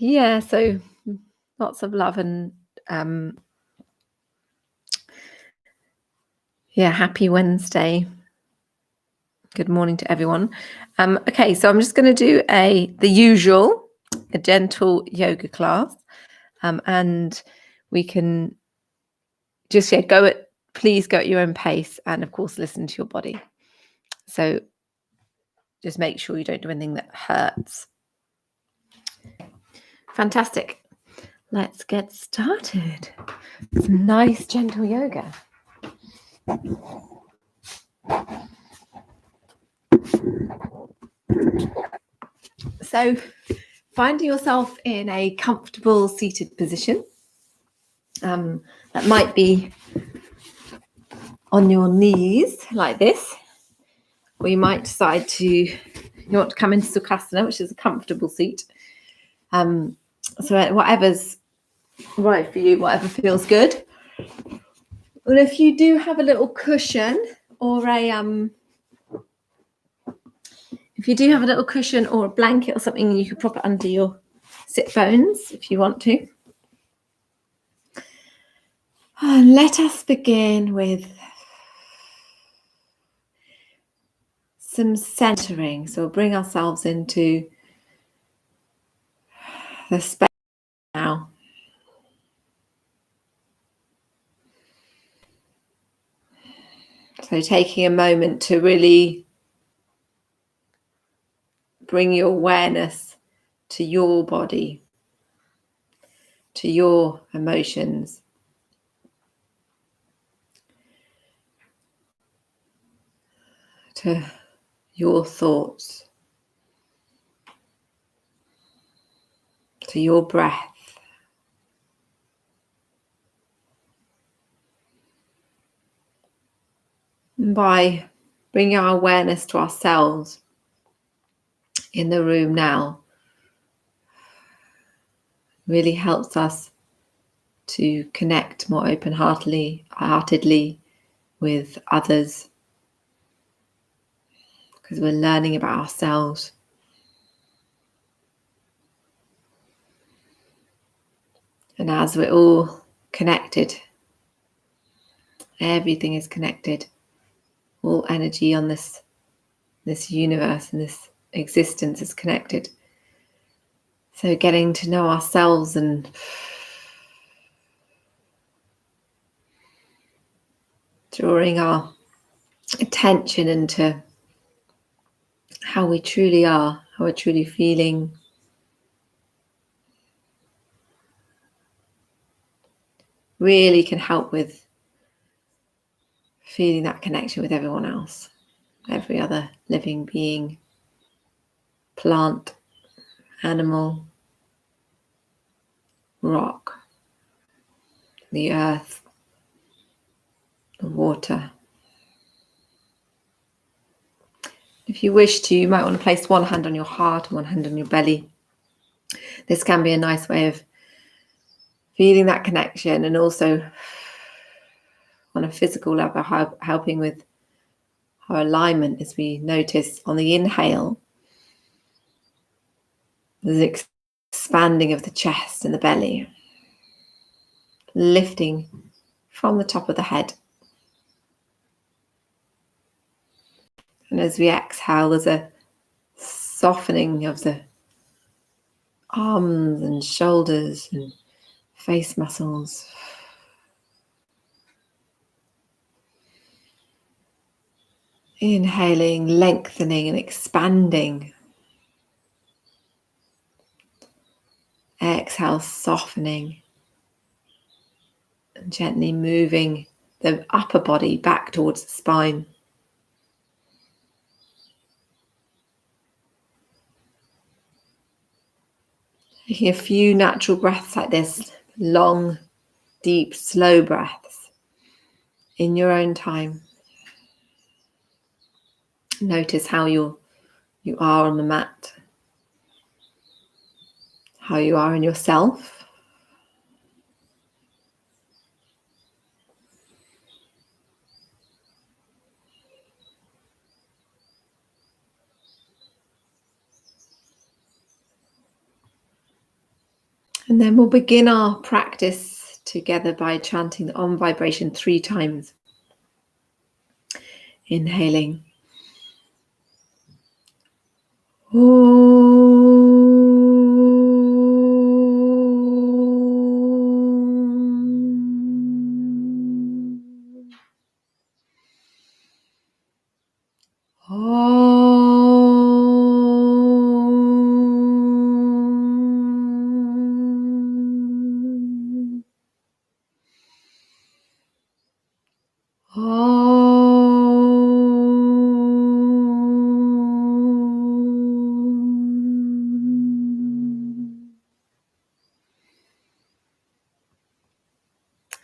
Yeah, so lots of love and happy Wednesday. Good morning to everyone. Okay, so I'm just going to do a gentle yoga class, and we can just please go at your own pace, and of course listen to your body. So just make sure you don't do anything that hurts. Fantastic. Let's get started. Some nice gentle yoga. So finding yourself in a comfortable seated position. That might be on your knees like this, or you might decide you want to come into Sukhasana, which is a comfortable seat. So whatever's right for you, whatever feels good. But if you do have a little cushion or a blanket or something, you could prop it under your sit bones if you want to. And let us begin with some centering. So we'll bring ourselves into the space now. So taking a moment to really bring your awareness to your body, to your emotions. To your thoughts, to your breath. And by bringing our awareness to ourselves in the room now, really helps us to connect more open-heartedly with others, because we're learning about ourselves. And as we're all connected, everything is connected. All energy on this universe and this existence is connected. So getting to know ourselves and drawing our attention into how we truly are, how we're truly feeling. Really can help with feeling that connection with everyone else, every other living being, plant, animal, rock, the earth, the water. If you wish to, you might want to place one hand on your heart and one hand on your belly. This can be a nice way of feeling that connection, and also on a physical level helping with our alignment, as we notice on the inhale, there's expanding of the chest and the belly, lifting from the top of the head. And as we exhale, there's a softening of the arms and shoulders and face muscles. Inhaling, lengthening and expanding. Exhale, softening and gently moving the upper body back towards the spine. Taking a few natural breaths like this, long, deep, slow breaths in your own time. Notice how you are on the mat, how you are in yourself. And then we'll begin our practice together by chanting the Om vibration 3 times. Inhaling.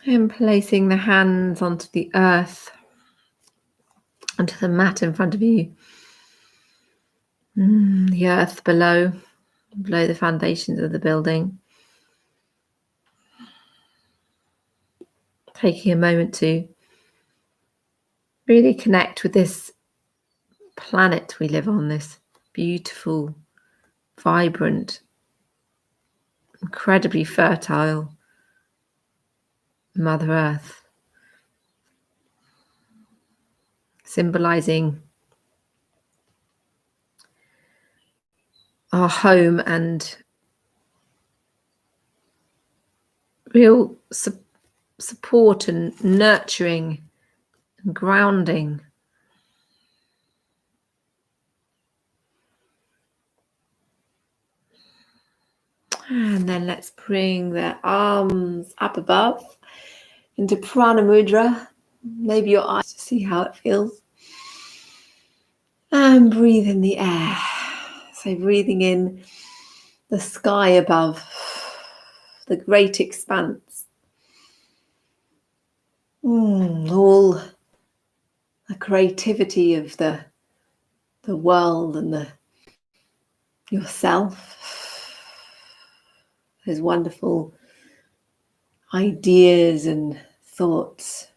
And placing the hands onto the earth, onto the mat in front of you. The earth below the foundations of the building. Taking a moment to really connect with this planet we live on, this beautiful, vibrant, incredibly fertile Mother Earth, symbolizing our home and real support and nurturing and grounding. And then let's bring the arms up above into Prana Mudra. Maybe your eyes to see how it feels. And breathe in the air. So breathing in the sky above, the great expanse. All the creativity of the world and yourself. Those wonderful ideas and thoughts.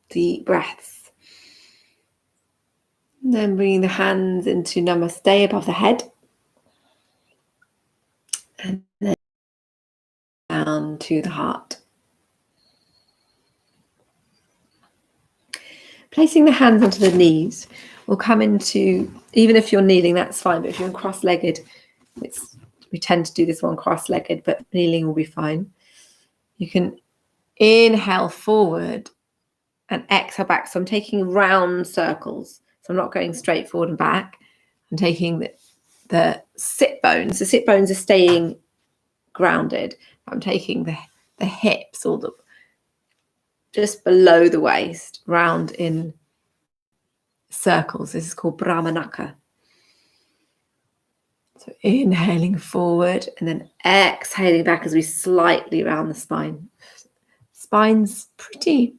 Deep breaths. And then bringing the hands into Namaste above the head. And then down to the heart. Placing the hands onto the knees. We'll come into, even if you're kneeling, that's fine. But if you're cross-legged, we tend to do this one cross-legged, but kneeling will be fine. You can inhale forward and exhale back. So I'm taking round circles. So I'm not going straight forward and back. I'm taking the sit bones. The sit bones are staying grounded. I'm taking the hips or just below the waist, round in circles. This is called Brahmanaka. So inhaling forward and then exhaling back as we slightly round the spine. Spine's pretty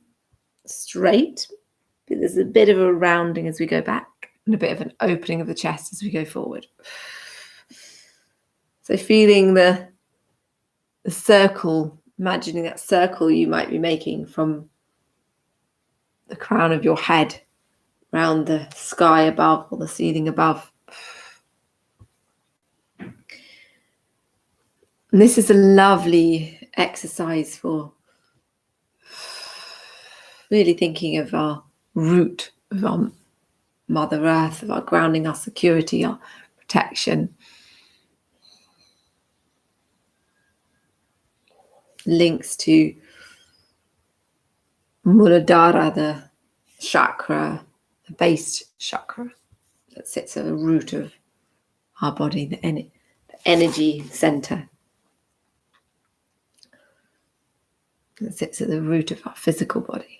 straight, but there's a bit of a rounding as we go back and a bit of an opening of the chest as we go forward. So feeling the circle, imagining that circle you might be making from the crown of your head round the sky above or the ceiling above. And this is a lovely exercise for really thinking of our root, of our Mother Earth, of our grounding, our security, our protection. Links to Muladhara, the chakra, the base chakra that sits at the root of our body, the energy center that sits at the root of our physical body.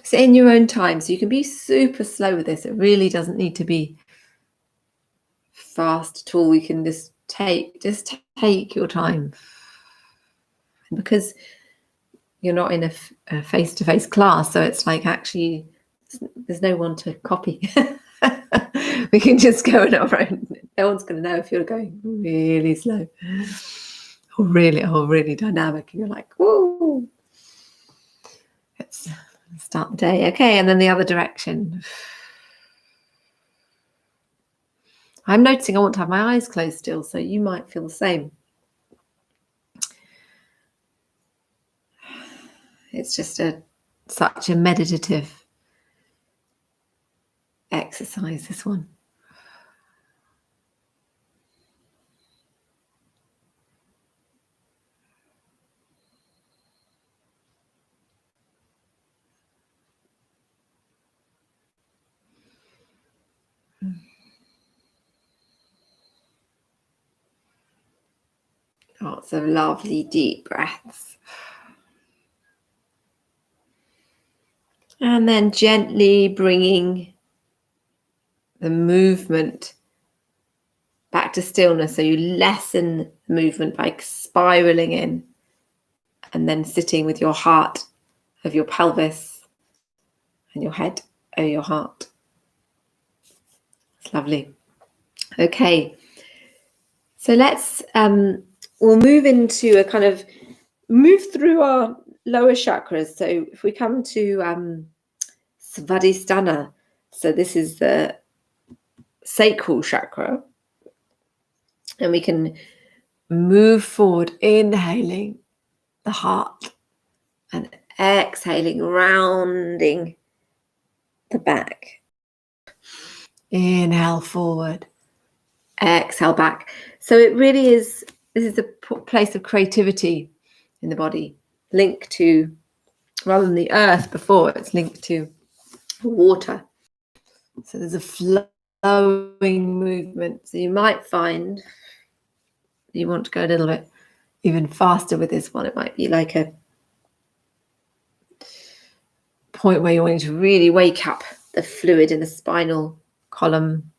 So in your own time, so you can be super slow with this. It really doesn't need to be fast at all. We can just take your time. And because you're not in a face-to-face class, so it's like actually there's no one to copy. We can just go on our own. No one's going to know if you're going really slow really dynamic. And you're like, whoa. Let's start the day. Okay, and then the other direction. I'm noticing I want to have my eyes closed still, so you might feel the same. It's just such a meditative exercise, this one. Lots of lovely deep breaths. And then gently bringing the movement back to stillness. So you lessen the movement by spiraling in and then sitting with your heart of your pelvis and your head over your heart. It's lovely. Okay. So let's, we'll move into a kind of move through our lower chakras. So if we come to Svadhisthana, so this is the sacral chakra, and we can move forward, inhaling the heart and exhaling, rounding the back. Inhale forward, exhale back. So it really is, this is a place of creativity in the body, linked to, rather than the earth before, it's linked to water. So there's a flowing movement. So you might find you want to go a little bit even faster with this one. It might be like a point where you're wanting to really wake up the fluid in the spinal column.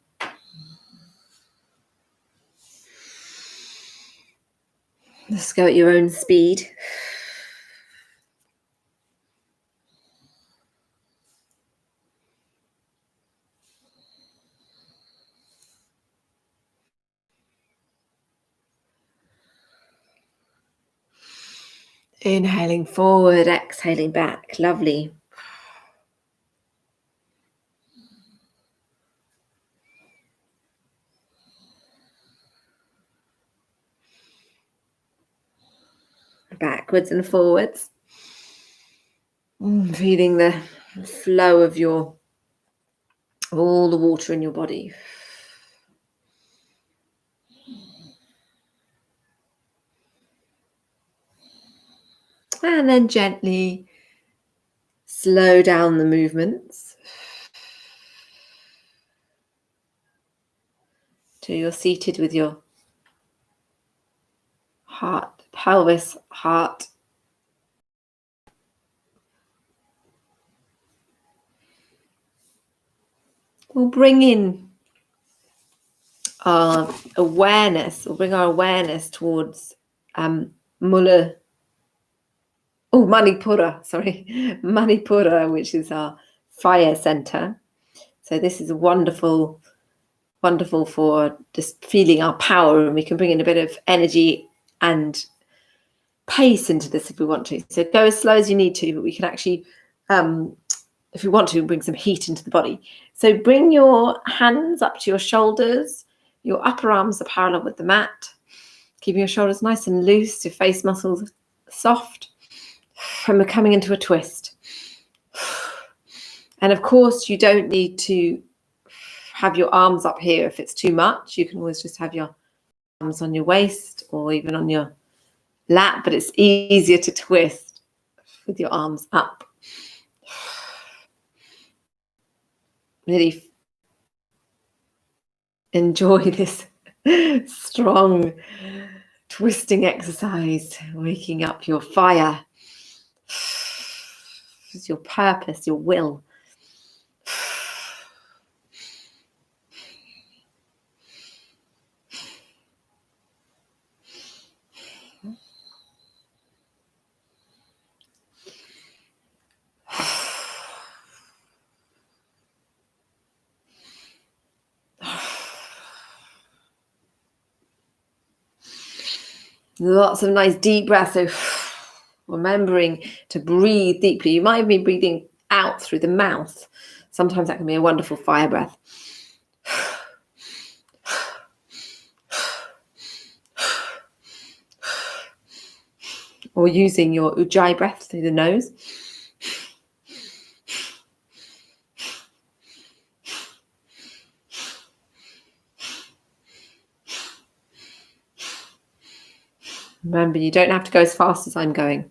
Just go at your own speed. Inhaling forward, exhaling back. Lovely. Backwards and forwards. Feeling the flow of all the water in your body. And then gently slow down the movements till you're seated with your heart, pelvis, heart. We'll bring in our awareness, we'll bring our awareness towards Manipura, which is our fire center. So this is wonderful for just feeling our power, and we can bring in a bit of energy and pace into this if we want to. So go as slow as you need to, but we can actually, if you want to, bring some heat into the body. So bring your hands up to your shoulders. Your upper arms are parallel with the mat, keeping your shoulders nice and loose, your face muscles soft, and we're coming into a twist. And of course, you don't need to have your arms up here if it's too much. You can always just have your arms on your waist or even on your lap, but it's easier to twist with your arms up. Really enjoy this strong twisting exercise, waking up your fire. It's your purpose, your will. Lots of nice deep breaths. So remembering to breathe deeply. You might be breathing out through the mouth. Sometimes that can be a wonderful fire breath. Or using your ujjayi breath through the nose. Remember, you don't have to go as fast as I'm going.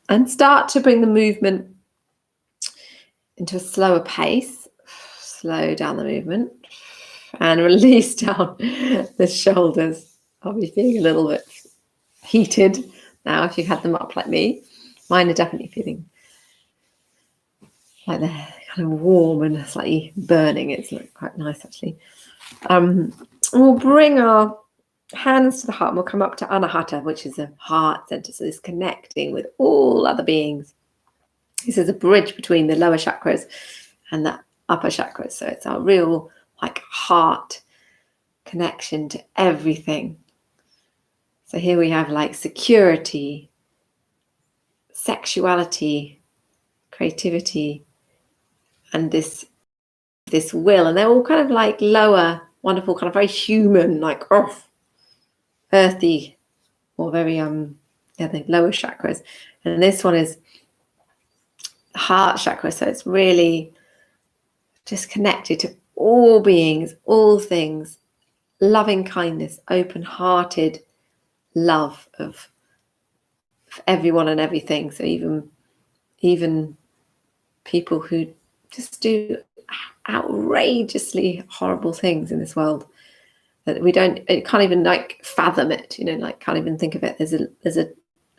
And start to bring the movement into a slower pace. Slow down the movement and release down the shoulders. I'll be feeling a little bit heated now if you've had them up like me. Mine are definitely feeling like they're kind of warm and slightly burning. It's quite nice actually. We'll bring our hands to the heart and we'll come up to Anahata, which is a heart center. So this connecting with all other beings. This is a bridge between the lower chakras and the upper chakras. So it's our real like heart connection to everything. So here we have like security, sexuality, creativity, and this will. And they're all kind of like lower, wonderful, kind of very human, like earthy, or very the lower chakras. And this one is heart chakra, so it's really just connected to all beings, all things, loving kindness, open-hearted love of everyone and everything. So even people who just do outrageously horrible things in this world that it can't even like fathom it, like can't even think of it. There's a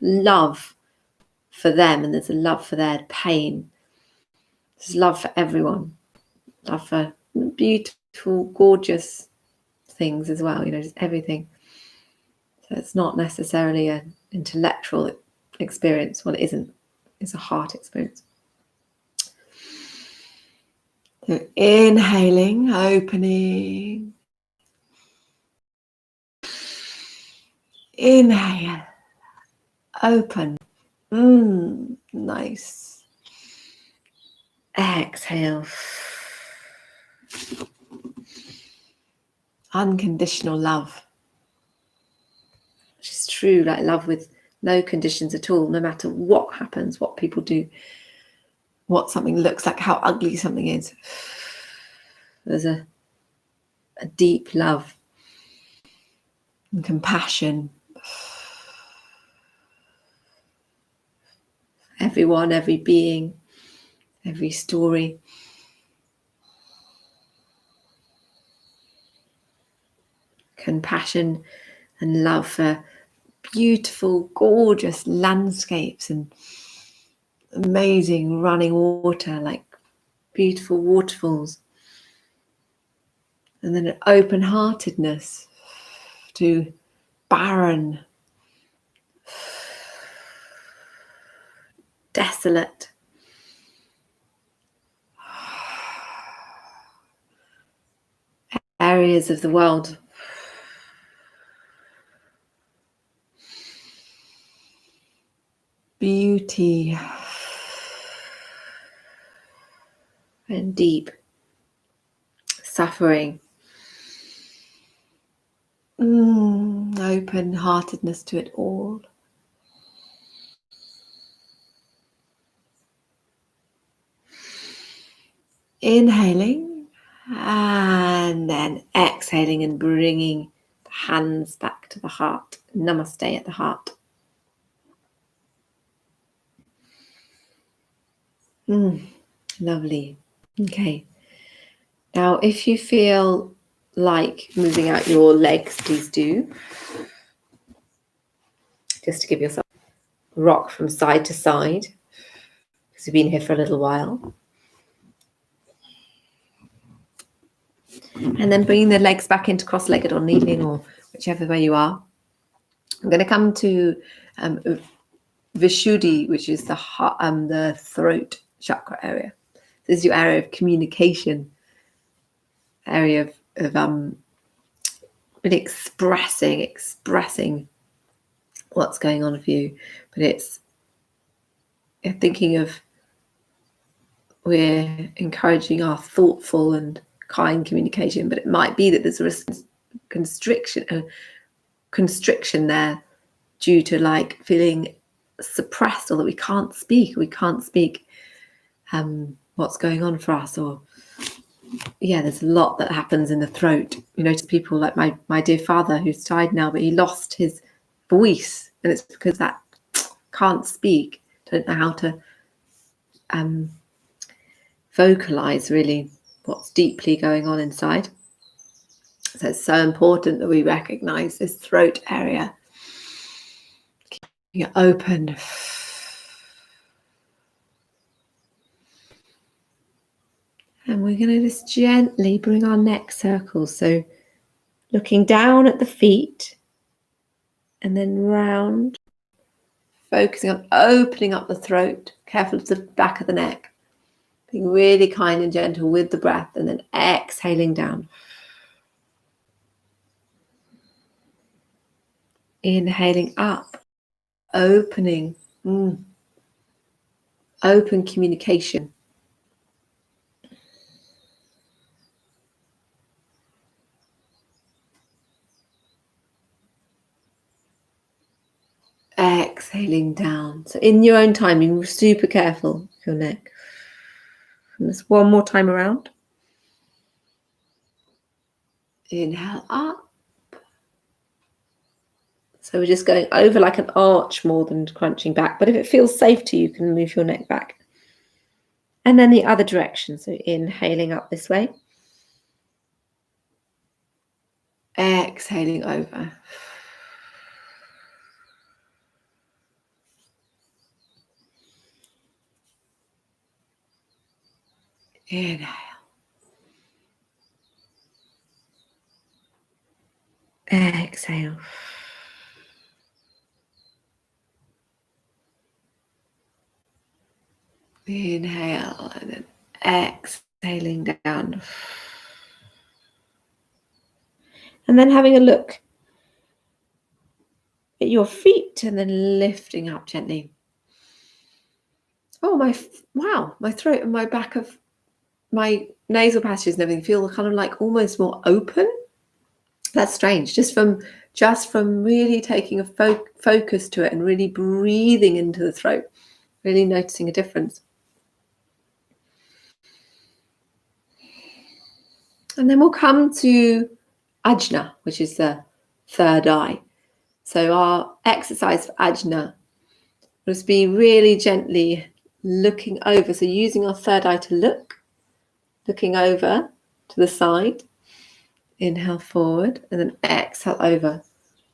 love for them, and there's a love for their pain. There's love for everyone, love for beautiful, gorgeous things as well, just everything. So it's not necessarily an intellectual experience. Well, it isn't. It's a heart experience. So inhaling, opening. Inhale, open. Nice. Exhale. Unconditional love. Which is true, like love with no conditions at all, no matter what happens, what people do, what something looks like, how ugly something is. There's a deep love and compassion. Everyone, every being, every story. Compassion and love for beautiful, gorgeous landscapes and amazing running water, like beautiful waterfalls. And then an open-heartedness to barren, desolate, areas of the world. Beauty and deep suffering. Open-heartedness to it all. Inhaling and then exhaling and bringing the hands back to the heart. Namaste at the heart. Lovely. Okay. Now, if you feel like moving out your legs, please do. Just to give yourself a rock from side to side, because you've been here for a little while. And then bringing the legs back into cross-legged or kneeling or whichever way you are. I'm going to come to Vishuddhi, which is the throat chakra area. This is your area of communication, area of really expressing what's going on for you. But it's thinking of, we're encouraging our thoughtful and kind communication, but it might be that there's a constriction there due to like feeling suppressed, or that we can't speak what's going on for us. Or there's a lot that happens in the throat, to people like my dear father, who's died now, but he lost his voice, and it's because that can't speak, don't know how to vocalize really what's deeply going on inside. So it's so important that we recognize this throat area. You're open. And we're going to just gently bring our neck circles. So looking down at the feet and then round, focusing on opening up the throat, careful of the back of the neck, being really kind and gentle with the breath, and then exhaling down. Inhaling up, opening, open communication. Exhaling down. So in your own time, be super careful with your neck. And just one more time around. Inhale up. So we're just going over like an arch more than crunching back. But if it feels safe to you, you can move your neck back. And then the other direction. So inhaling up this way. Exhaling over. Inhale. Exhale. Inhale and then exhaling down. And then having a look at your feet and then lifting up gently. Oh, my throat and my back of my nasal passages and everything feel kind of like almost more open. That's strange. Just from really taking a focus to it and really breathing into the throat, really noticing a difference. And then we'll come to ajna, which is the third eye. So our exercise for ajna was be really gently looking over. So using our third eye to looking over to the side. Inhale forward and then exhale over.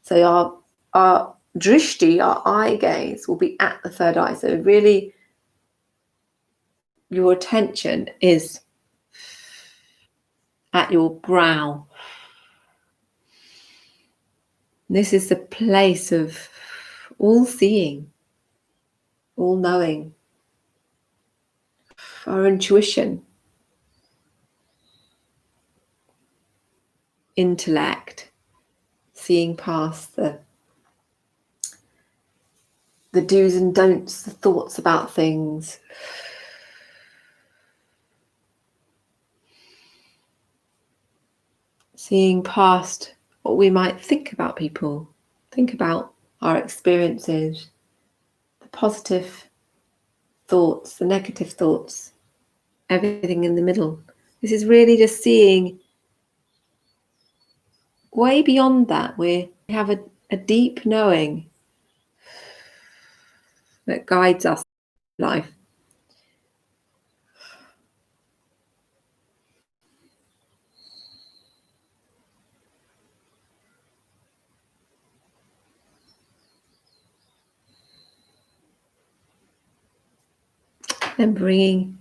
So our drishti, our eye gaze, will be at the third eye. So really your attention is at your brow. This is the place of all seeing, all knowing, our intuition, intellect, seeing past the do's and don'ts, the thoughts about things. Seeing past what we might think about people, think about our experiences, the positive thoughts, the negative thoughts, everything in the middle. This is really just seeing way beyond that. We have a deep knowing that guides us in life. Then bringing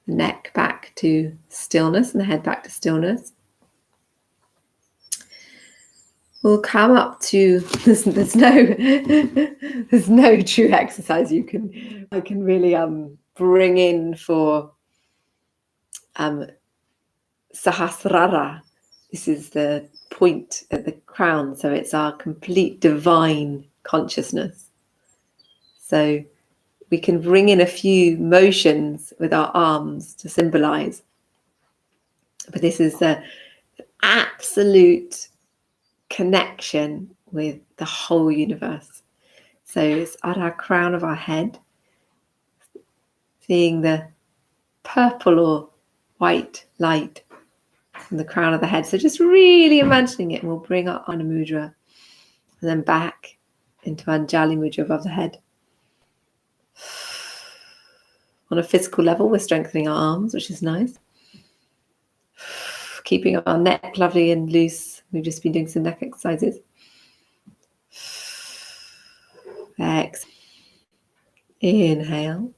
the neck back to stillness and the head back to stillness. We'll come up to there's no true exercise I can really bring in for Sahasrara. This is the point at the crown, so it's our complete divine consciousness. So we can bring in a few motions with our arms to symbolize, but this is the absolute connection with the whole universe. So it's at our crown of our head, seeing the purple or white light from the crown of the head. So just really imagining it, and we'll bring our Anjali Mudra and then back into Anjali Mudra above the head. On a physical level, we're strengthening our arms, which is nice. Keeping our neck lovely and loose. We've just been doing some neck exercises. Exhale. Inhale.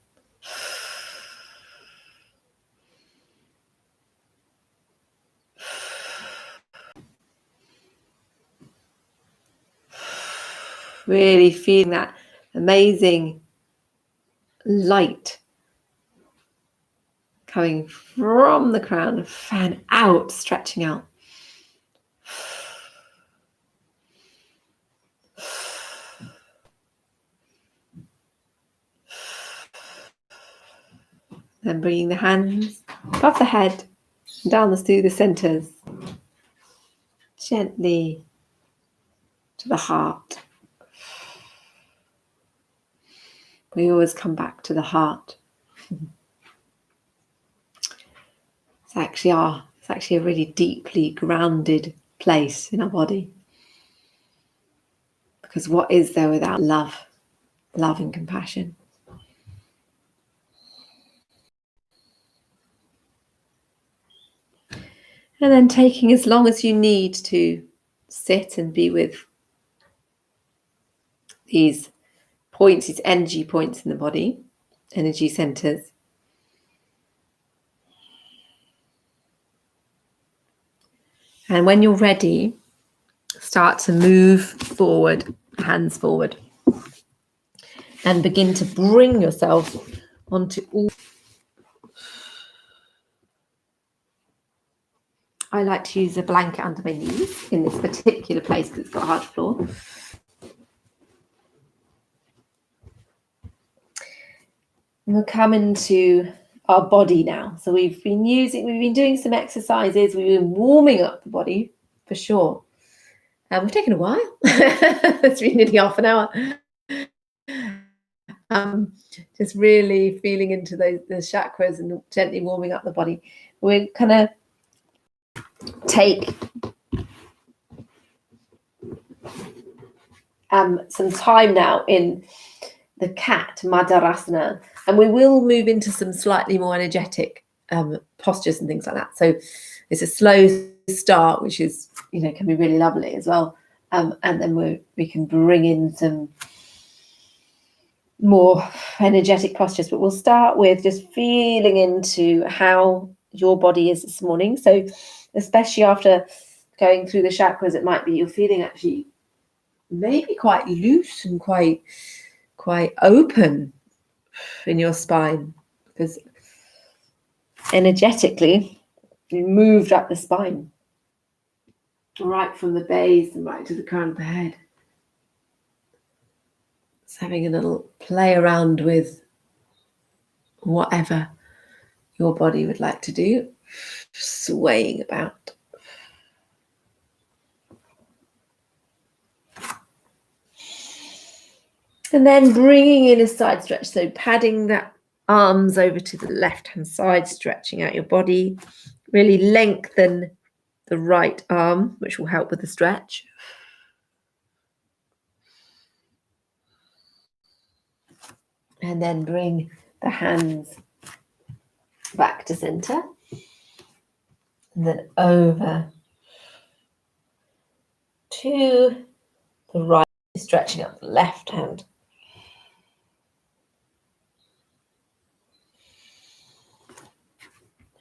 Really feeling that amazing light coming from the crown, fan out, stretching out. Then bringing the hands above the head, down through the centers, gently to the heart. We always come back to the heart. It's actually a really deeply grounded place in our body. Because what is there without love and compassion? And then taking as long as you need to sit and be with these points, these energy points in the body, energy centers. And when you're ready, start to move forward, hands forward, and begin to bring yourself onto all. I like to use a blanket under my knees in this particular place because it's got a hard floor. And we'll come into our body now. So we've been doing some exercises, we've been warming up the body for sure. We've taken a while. It's been nearly half an hour. Just really feeling into the chakras and gently warming up the body. We're kind of take some time now in the cat Madharasana, and we will move into some slightly more energetic postures and things like that. So it's a slow start, which is, can be really lovely as well. And then we can bring in some more energetic postures, but we'll start with just feeling into how your body is this morning. So especially after going through the chakras, it might be you're feeling actually maybe quite loose and quite open in your spine, because energetically you moved up the spine, right from the base and right to the crown of the head. It's having a little play around with whatever your body would like to do, swaying about. And then bringing in a side stretch, so padding the arms over to the left-hand side, stretching out your body. Really lengthen the right arm, which will help with the stretch. And then bring the hands back to center. And then over to the right, stretching up the left hand.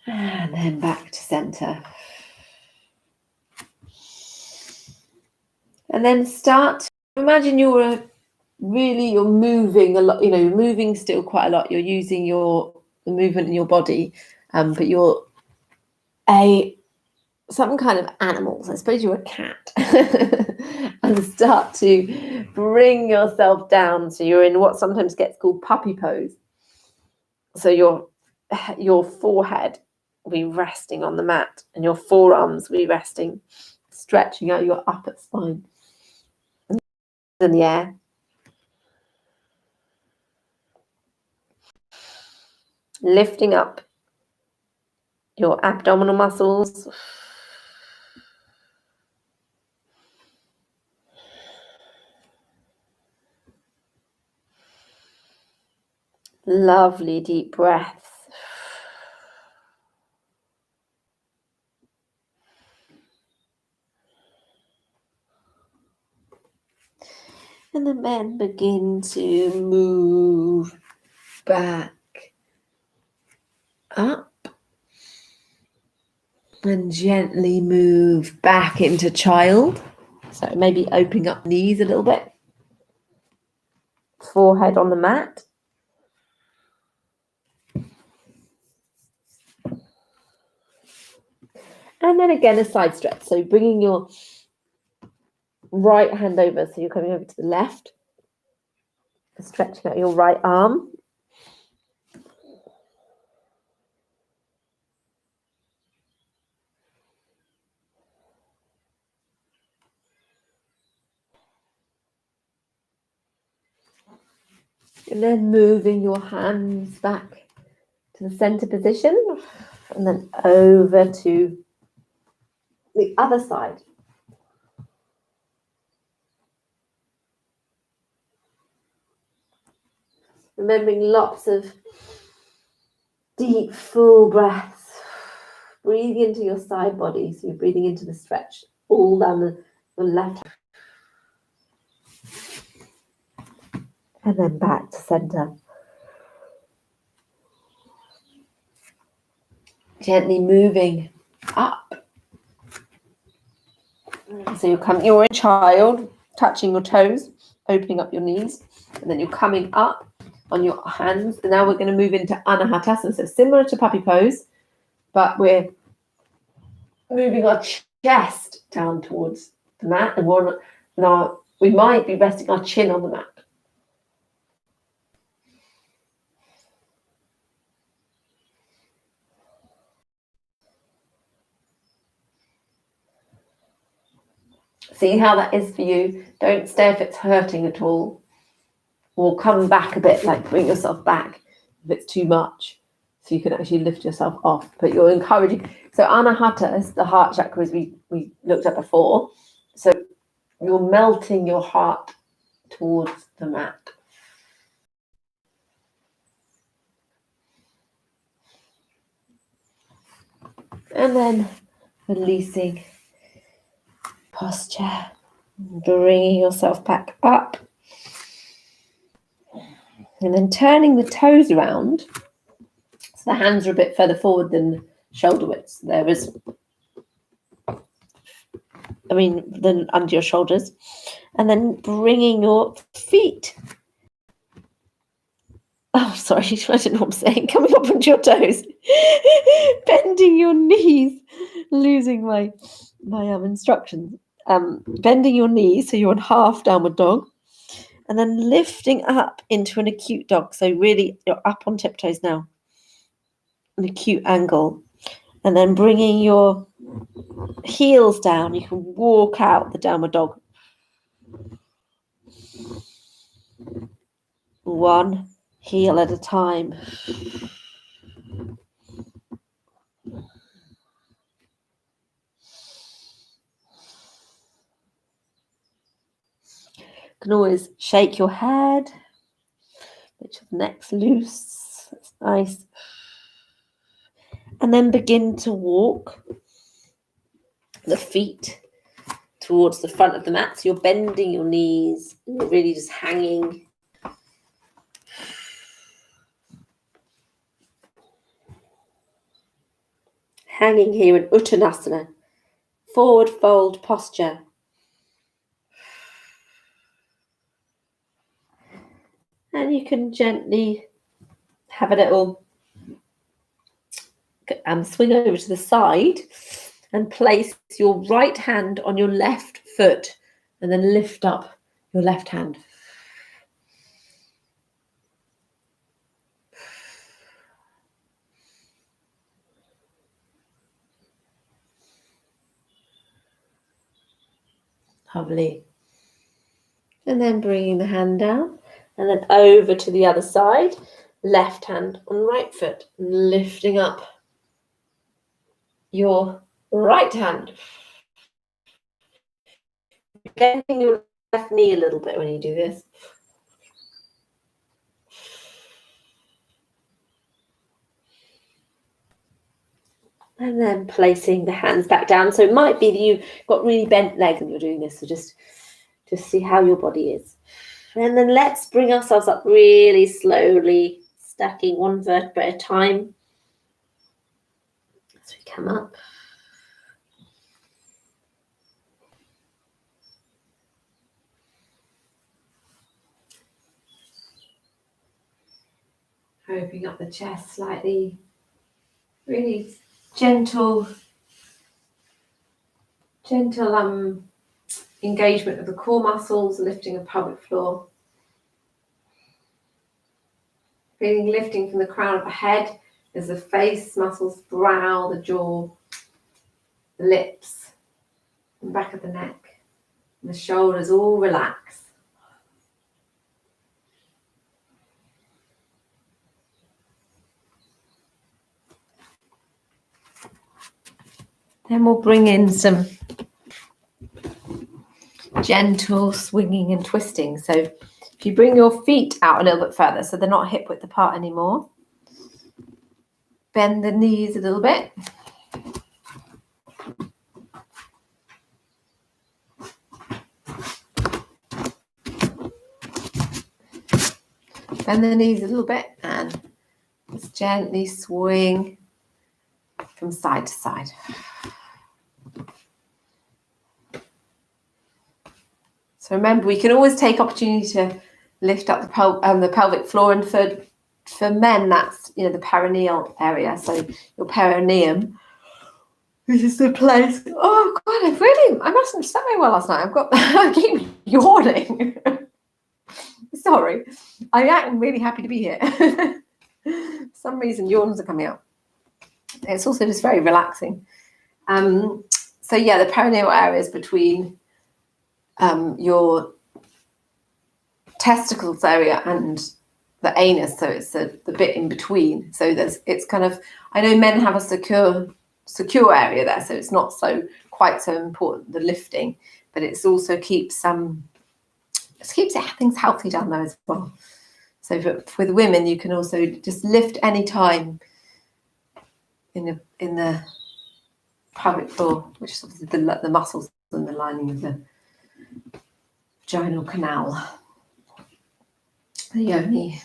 And then back to center. And then start, imagine you're moving a lot, you're moving still quite a lot. You're using the movement in your body, but you're some kind of animals. I suppose you're a cat. And start to bring yourself down. So you're in what sometimes gets called puppy pose. So your forehead will be resting on the mat and your forearms will be resting, stretching out your upper spine in the air. Lifting up your abdominal muscles. Lovely deep breaths. And then begin to move back up and gently move back into child. So maybe opening up knees a little bit. Forehead on the mat. And then again, a side stretch. So bringing your right hand over. So you're coming over to the left. Stretching out your right arm. And then moving your hands back to the center position. And then over to the other side. Remembering lots of deep, full breaths. Breathing into your side body. So you're breathing into the stretch all down the left. And then back to center. Gently moving up. So you're a child, touching your toes, opening up your knees, and then you're coming up on your hands. And now we're going to move into Anahatasana. So similar to puppy pose, but we're moving our chest down towards the mat, and we might be resting our chin on the mat. See how that is for you. Don't stay if it's hurting at all. Or come back a bit, like bring yourself back if it's too much. So you can actually lift yourself off. But you're encouraging. So Anahata is the heart chakra, as we looked at before. So you're melting your heart towards the mat. And then releasing posture, bringing yourself back up. And then turning the toes around. So the hands are a bit further forward than shoulder width. Than under your shoulders. And then bringing your feet. Oh, sorry, I don't know what I'm saying. Coming up onto your toes. Bending your knees. Losing my instructions. Bending your knees so you're on half downward dog. And then lifting up into an acute dog. So really, you're up on tiptoes now. An acute angle. And then bringing your heels down. You can walk out the downward dog. One heel at a time. You can always shake your head. Make sure the neck's loose. That's nice. And then begin to walk the feet towards the front of the mat. So you're bending your knees. And you're really just hanging. Hanging here in Uttanasana. Forward fold posture. And you can gently have a little swing over to the side and place your right hand on your left foot and then lift up your left hand. Lovely. And then bringing the hand down and then over to the other side, left hand on right foot, and lifting up your right hand. Bending your left knee a little bit when you do this. And then placing the hands back down. So it might be that you've got really bent legs and you're doing this. So just see how your body is. And then let's bring ourselves up really slowly, stacking one vertebra at a time. As we come up. Opening up the chest slightly. Really gentle engagement of the core muscles, lifting of pelvic floor. Feeling lifting from the crown of the head as the face muscles, brow, the jaw, the lips, and back of the neck, and the shoulders all relax. Then we'll bring in some gentle swinging and twisting. So if you bring your feet out a little bit further so they're not hip width apart anymore, bend the knees a little bit. Bend the knees a little bit and just gently swing from side to side. So remember, we can always take opportunity to lift up the pelvic floor, and for men, that's the perineal area. So your perineum, which is the place. Oh God, I mustn't have slept very well last night. I keep yawning. Sorry, I am really happy to be here. For some reason, yawns are coming out. It's also just very relaxing. So yeah, the perineal area is between your testicles area and the anus, so it's the bit in between. So it's kind of, I know men have a secure area there, so it's not quite so important, the lifting, but it's also keeps things healthy down there as well. So with women, you can also just lift any time in the pelvic floor, which is obviously the muscles and the lining of the vaginal canal, the yoni.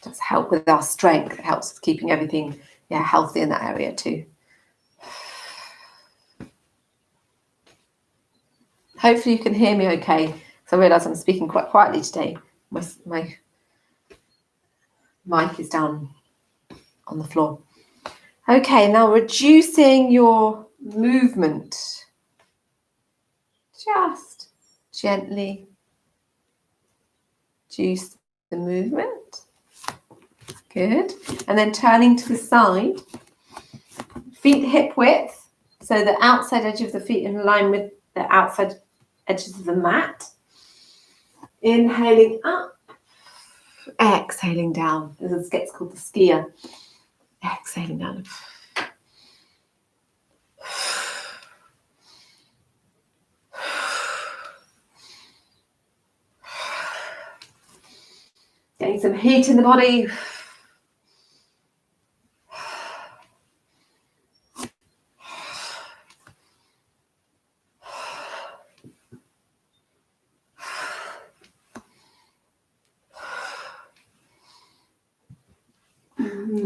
Does help with our strength. It helps with keeping everything healthy in that area too. Hopefully you can hear me okay. So I realise I'm speaking quite quietly today. My mic is down on the floor. Okay, now reducing your movement. Just gently reduce the movement. Good. And then turning to the side. Feet hip width. So the outside edge of the feet in line with the outside edges of the mat. Inhaling up. Exhaling down. This gets called the skier. Exhaling down. Getting some heat in the body.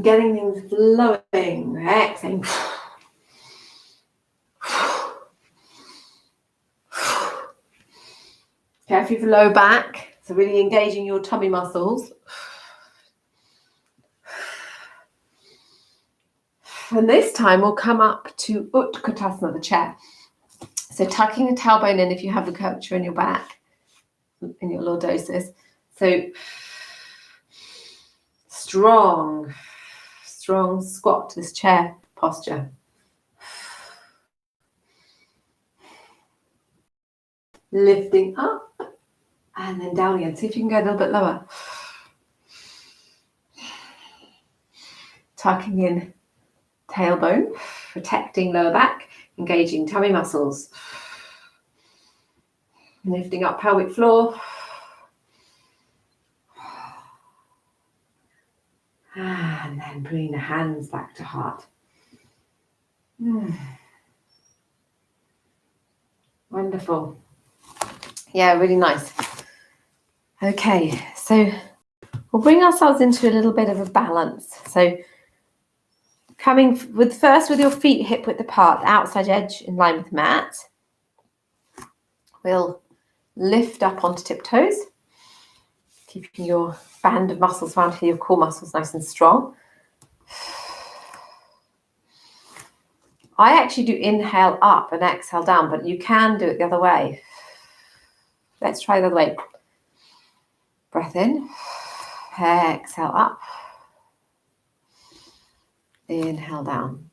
Getting things flowing. Exhaling. Careful for low back. So really engaging your tummy muscles. And this time we'll come up to Utkatasana, the chair. So tucking the tailbone in if you have a curvature in your back, in your lordosis. So strong squat, this chair posture. Lifting up and then down again. See if you can go a little bit lower. Tucking in tailbone, protecting lower back, engaging tummy muscles. Lifting up pelvic floor. And then bringing the hands back to heart. Wonderful. Yeah, really nice. Okay, so we'll bring ourselves into a little bit of a balance. So coming with first with your feet hip width apart, the outside edge in line with the mat. We'll lift up onto tiptoes, keeping your band of muscles around here, your core muscles nice and strong. I actually do inhale up and exhale down, but you can do it the other way. Let's try the other way. Breath in, exhale up, inhale down,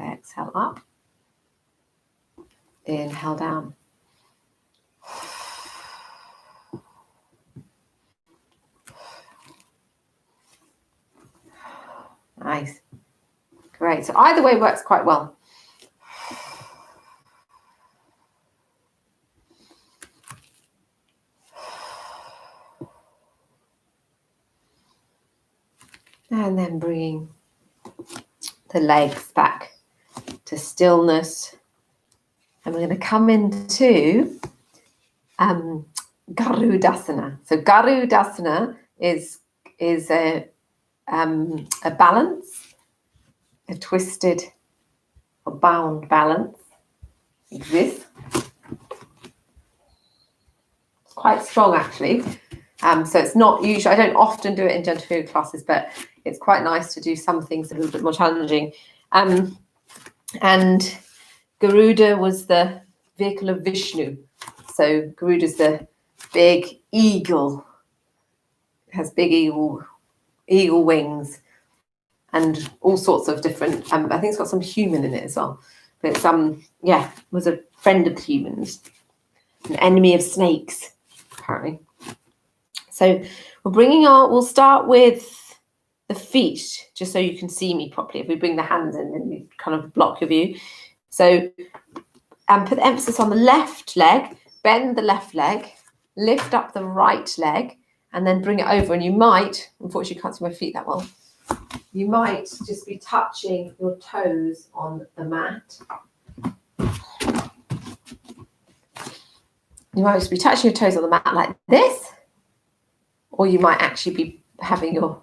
exhale up, inhale down. Nice. Great. So either way works quite well. And then bringing the legs back to stillness. And we're going to come into Garudasana. So Garudasana is a balance, a twisted or bound balance. Like this. It's quite strong actually. So it's not usual. I don't often do it in gentle yoga classes, but it's quite nice to do some things a little bit more challenging. And Garuda was the vehicle of Vishnu. So Garuda is the big eagle. It has big eagle wings and all sorts of different. I think it's got some human in it as well. But it's was a friend of the humans, an enemy of snakes, apparently. So we'll start with the feet, just so you can see me properly. If we bring the hands in, then you kind of block your view. So put the emphasis on the left leg, bend the left leg, lift up the right leg, and then bring it over. And you might, unfortunately you can't see my feet that well, you might just be touching your toes on the mat. You might just be touching your toes on the mat like this, or you might actually be having your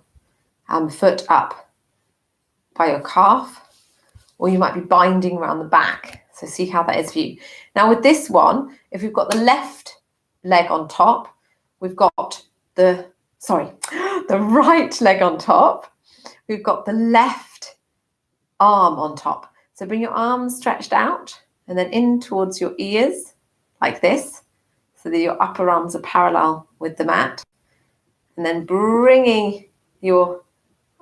foot up by your calf, or you might be binding around the back. So see how that is for you. Now with this one, if we've got the left leg on top, we've got the right leg on top, we've got the left arm on top. So bring your arms stretched out and then in towards your ears like this, so that your upper arms are parallel with the mat. And then bringing your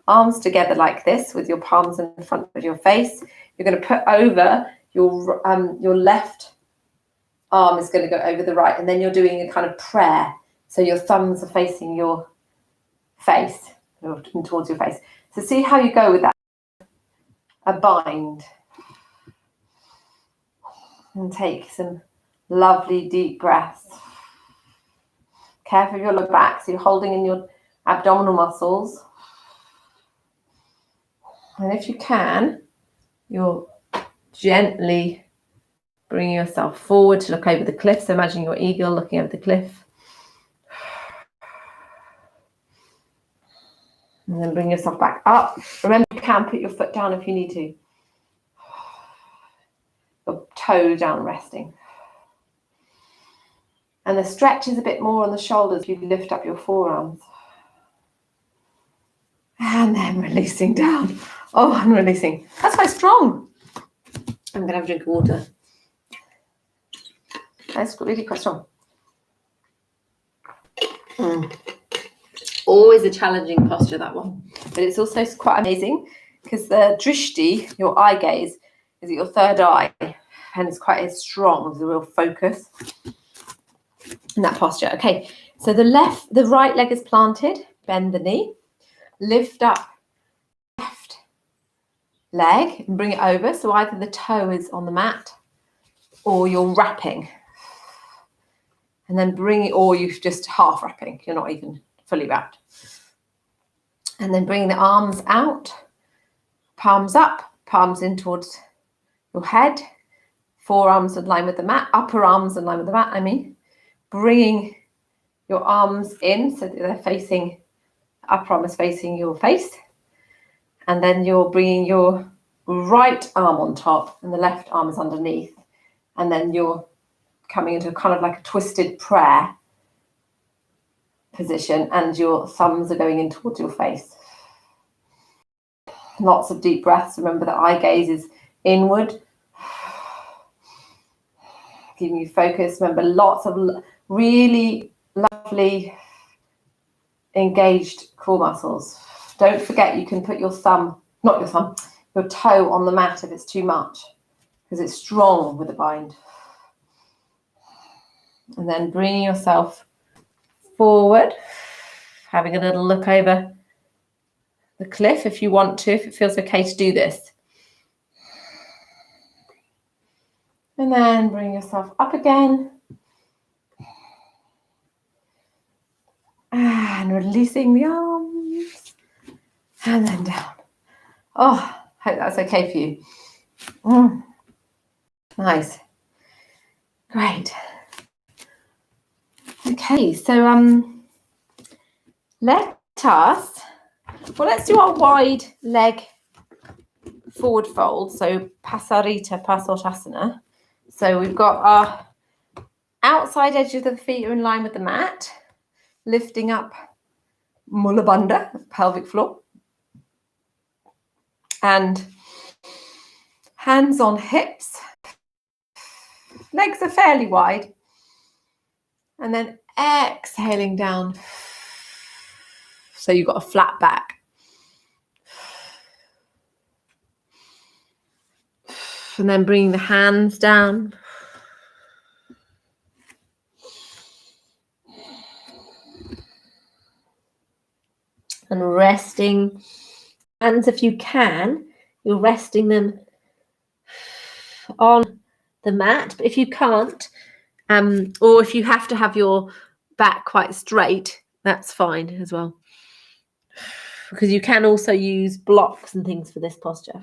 arms together like this with your palms in front of your face. You're going to put over your left arm is going to go over the right, and then you're doing a kind of prayer. So your thumbs are facing your face, or towards your face. So see how you go with that. A bind. And take some lovely deep breaths. Careful of your lower back, so you're holding in your abdominal muscles. And if you can, you're gently bringing yourself forward to look over the cliff. So imagine your eagle looking over the cliff. And then bring yourself back up. Remember, you can put your foot down if you need to. Your toe down resting. And the stretch is a bit more on the shoulders. You lift up your forearms. And then releasing down. Oh, I'm releasing. That's quite strong. I'm going to have a drink of water. That's really quite strong. Always a challenging posture, that one. But it's also quite amazing because the drishti, your eye gaze, is at your third eye. And it's quite strong. There's a real focus in that posture. Okay, so the right leg is planted. Bend the knee. Lift up left leg and bring it over. So either the toe is on the mat or you're wrapping. And then bring it, or you're just half wrapping. You're not even fully wrapped. And then bring the arms out, palms up, palms in towards your head, forearms in line with the mat, upper arms in line with the mat, bringing your arms in so that they're facing, upper arm is facing your face. And then you're bringing your right arm on top and the left arm is underneath. And then you're coming into kind of like a twisted prayer position and your thumbs are going in towards your face. Lots of deep breaths. Remember that eye gaze is inward, giving you focus. Remember, lots of really lovely engaged core muscles. Don't forget you can put your toe on the mat if it's too much, because it's strong with the bind. And then bringing yourself forward, having a little look over the cliff if you want to, if it feels okay to do this. And then bring yourself up again. And releasing the arms. And then down. Oh, hope that's okay for you. Nice. Great. Okay, so let's do our wide leg forward fold. So Pasarita Pasottasana. So we've got our outside edges of the feet are in line with the mat, lifting up Mula Bandha, pelvic floor. And hands on hips. Legs are fairly wide. And then exhaling down. So you've got a flat back. And then bringing the hands down. And resting. Hands, if you can, you're resting them on the mat. But if you can't, or if you have to have your back quite straight, that's fine as well. Because you can also use blocks and things for this posture.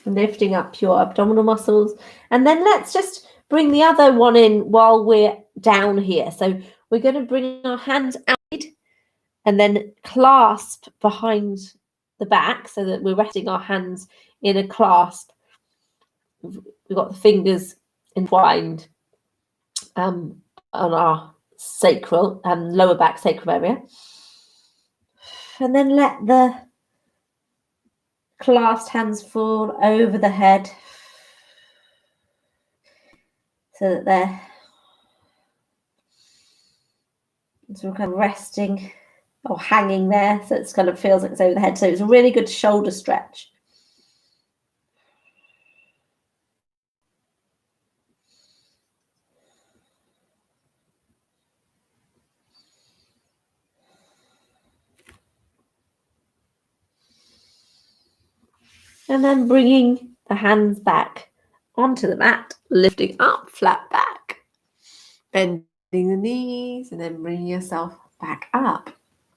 Lifting up your abdominal muscles. And then let's just bring the other one in while we're down here. So we're going to bring our hands out and then clasp behind the back so that we're resting our hands in a clasp. We've got the fingers entwined on our sacral and lower back sacral area. And then let the clasped hands fall over the head so that they're sort of kind of resting or hanging there, so it kind of feels like it's over the head. So it's a really good shoulder stretch. And then bringing the hands back onto the mat, lifting up, flat back, bending the knees, and then bringing yourself back up.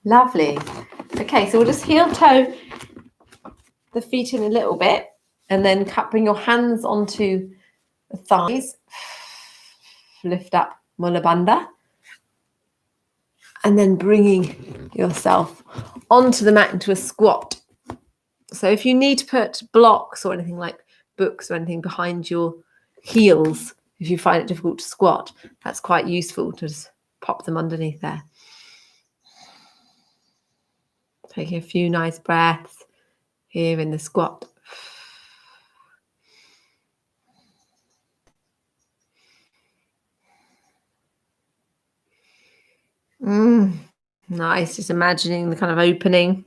Lovely. Okay, so we'll just heel toe the feet in a little bit, and then bring your hands onto the thighs, lift up Mula Bandha, and then bringing yourself onto the mat into a squat. So if you need to put blocks or anything like books or anything behind your heels, if you find it difficult to squat, that's quite useful to just pop them underneath there. Taking a few nice breaths here in the squat. Nice, just imagining the kind of opening.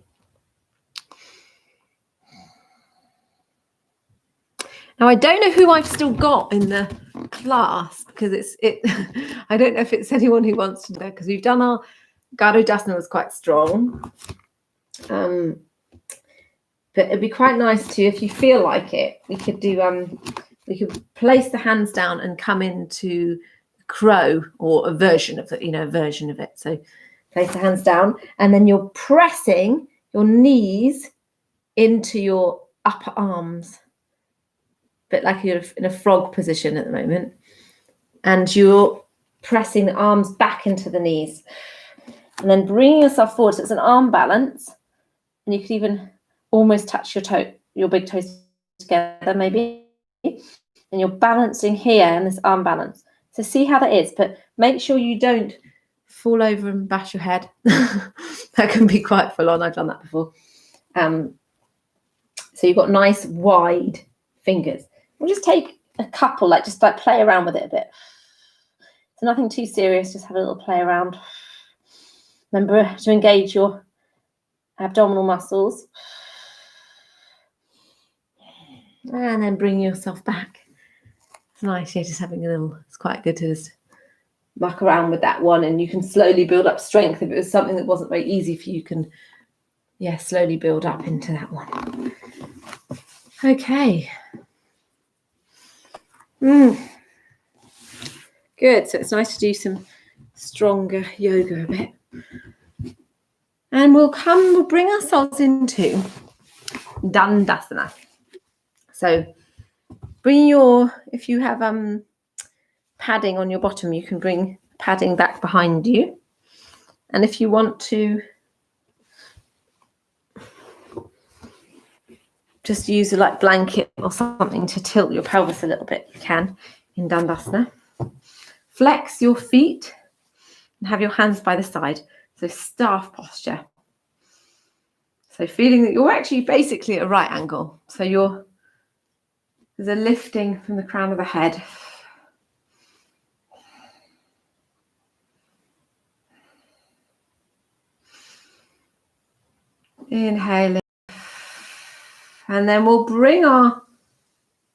Now, I don't know who I've still got in the class because I don't know if it's anyone who wants to do it, because we've done our Garudasana was quite strong. But it'd be quite nice to, if you feel like it, we could place the hands down and come into crow, or a version of it, So place the hands down, and then you're pressing your knees into your upper arms, a bit like you're in a frog position at the moment, and you're pressing the arms back into the knees, and then bringing yourself forward. So it's an arm balance, and you could even almost touch your big toes together, maybe, and you're balancing here in this arm balance. So see how that is, but make sure you don't fall over and bash your head. That can be quite full on. I've done that before. So you've got nice wide fingers. We'll just take a couple, just play around with it a bit. So nothing too serious, just have a little play around. Remember to engage your abdominal muscles. And then bring yourself back. It's nice, just having it's quite good to just muck around with that one, and you can slowly build up strength. If it was something that wasn't very easy for you, you can, slowly build up into that one. Okay. Good. So it's nice to do some stronger yoga a bit. And we'll bring ourselves into Dandasana. So if you have padding on your bottom, you can bring padding back behind you. And if you want to just use a blanket or something to tilt your pelvis a little bit, you can in Dandasana. Flex your feet and have your hands by the side. So staff posture. So feeling that you're actually basically at a right angle. So there's a lifting from the crown of the head. Inhaling. And then we'll bring our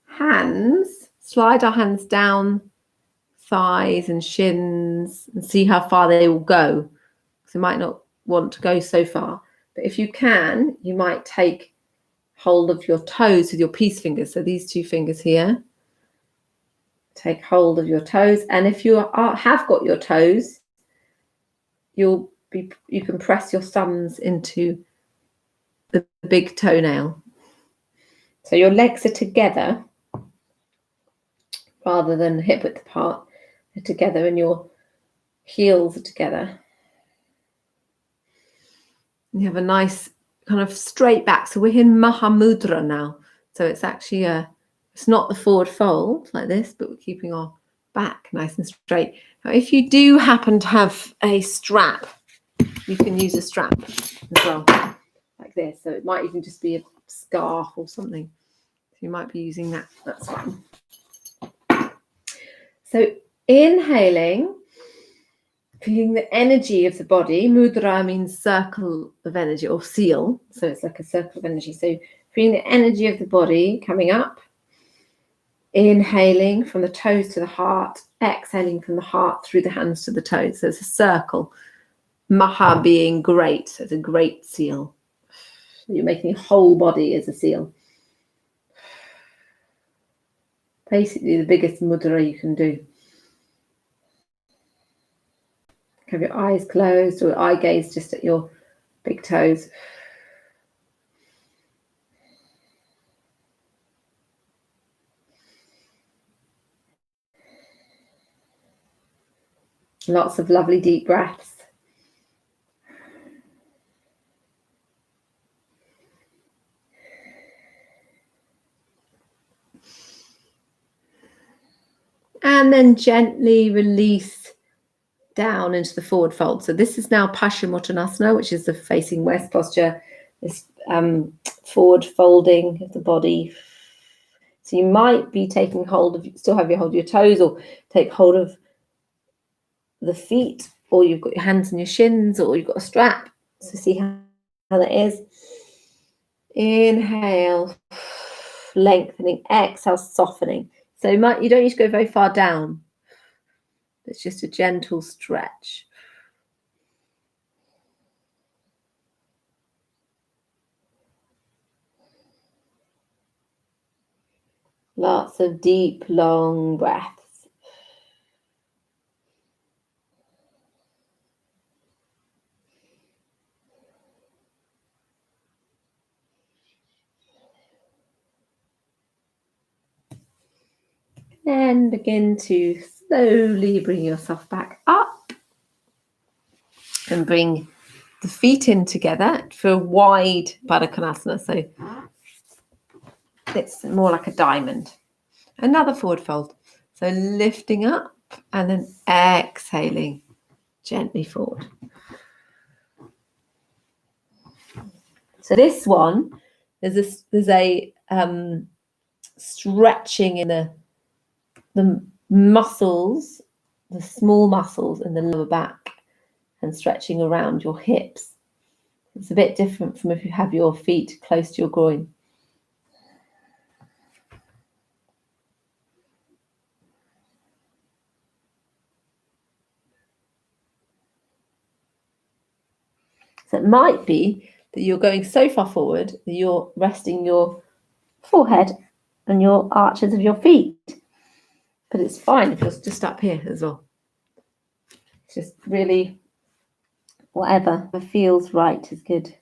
hands, slide our hands down thighs and shins, and see how far they will go. So you might not want to go so far, but if you can, you might take hold of your toes with your peace fingers. So these two fingers here, take hold of your toes, and if you have got your toes, you can press your thumbs into the big toenail. So your legs are together rather than hip width apart. They're together, and your heels are together. You have a nice kind of straight back. So we're in Mahamudra now. So it's actually it's not the forward fold like this, but we're keeping our back nice and straight. Now, if you do happen to have a strap, you can use a strap as well, like this. So it might even just be a scarf or something. So you might be using that. That's fine. So inhaling, feeling the energy of the body. Mudra means circle of energy, or seal. So it's like a circle of energy. So feeling the energy of the body coming up. Inhaling from the toes to the heart. Exhaling from the heart through the hands to the toes. So it's a circle. Maha being great. So it's a great seal. So you're making your whole body as a seal. Basically the biggest mudra you can do. Have your eyes closed, or eye gaze just at your big toes. Lots of lovely deep breaths. And then gently release down into the forward fold. So this is now Paschimottanasana, which is the facing west posture, this forward folding of the body. So you might be taking hold of, still have your hold of your toes, or take hold of the feet, or you've got your hands on your shins, or you've got a strap. So see how that is. Inhale, lengthening. Exhale, softening. So you don't need to go very far down. It's just a gentle stretch. Lots of deep, long breaths. Then begin to slowly bring yourself back up and bring the feet in together for a wide Baddha Konasana. So it's more like a diamond. Another forward fold. So lifting up and then exhaling gently forward. So this one, there's a stretching in the muscles, the small muscles in the lower back, and stretching around your hips. It's a bit different from if you have your feet close to your groin. So it might be that you're going so far forward that you're resting your forehead and your arches of your feet. But it's fine if you're just up here as well. It's just really whatever feels right is good.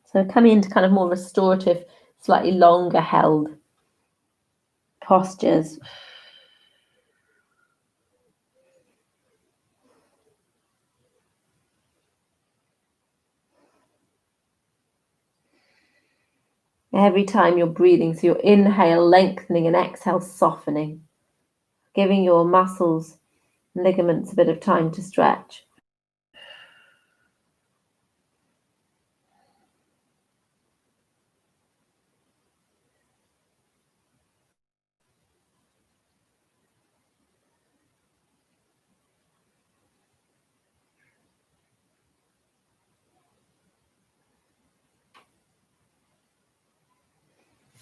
So coming into kind of more restorative, slightly longer held postures. Every time you're breathing, so your inhale lengthening and exhale softening, giving your muscles and ligaments a bit of time to stretch.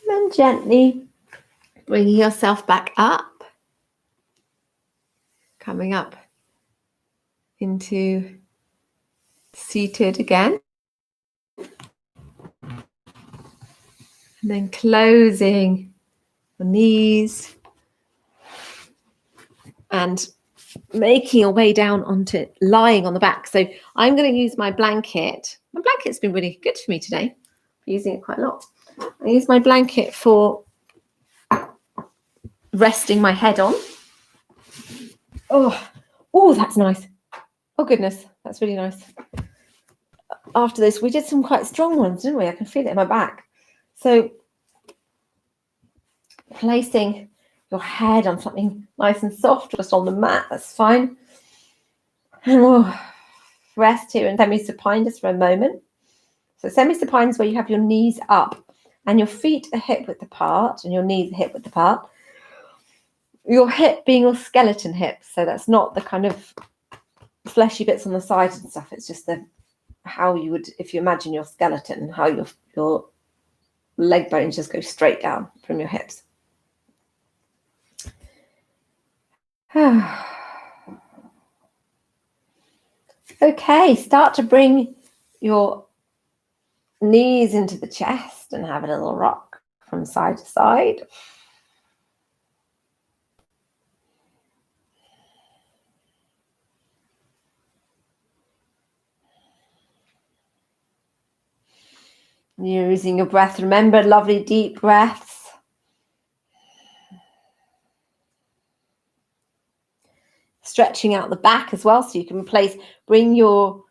And then gently bringing yourself back up, coming up into seated again. And then closing the knees and making your way down onto lying on the back. So I'm going to use my blanket. My blanket's been really good for me today. I'm using it quite a lot. I use my blanket for resting my head on. Oh, that's nice. Oh goodness, that's really nice. After this, we did some quite strong ones, didn't we? I can feel it in my back. So placing your head on something nice and soft, just on the mat, that's fine. And we'll rest here in semi-supine just for a moment. So semi-supine is where you have your knees up and your feet are hip width apart and your knees are hip width apart. Your hip being your skeleton hip, so that's not the kind of fleshy bits on the sides and stuff. It's just how you would, if you imagine your skeleton, how your leg bones just go straight down from your hips. Okay, start to bring your knees into the chest and have a little rock from side to side. You're using your breath. Remember, lovely deep breaths. Stretching out the back as well, so you can bring your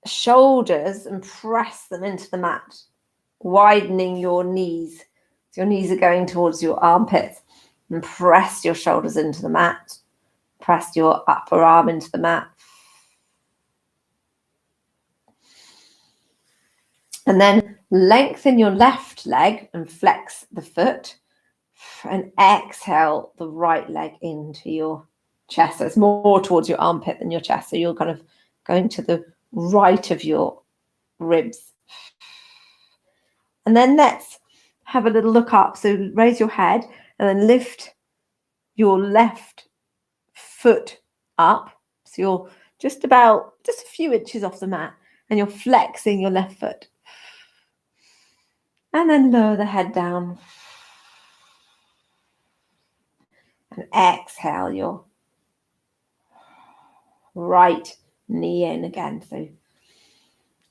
shoulders and press them into the mat, widening your knees. So your knees are going towards your armpits, and press your shoulders into the mat. Press your upper arm into the mat. And then lengthen your left leg and flex the foot. And exhale the right leg into your chest. So it's more towards your armpit than your chest. So you're kind of going to the right of your ribs. And then let's have a little look up. So raise your head and then lift your left foot up. So you're just a few inches off the mat and you're flexing your left foot. And then lower the head down. And exhale your right knee in again. So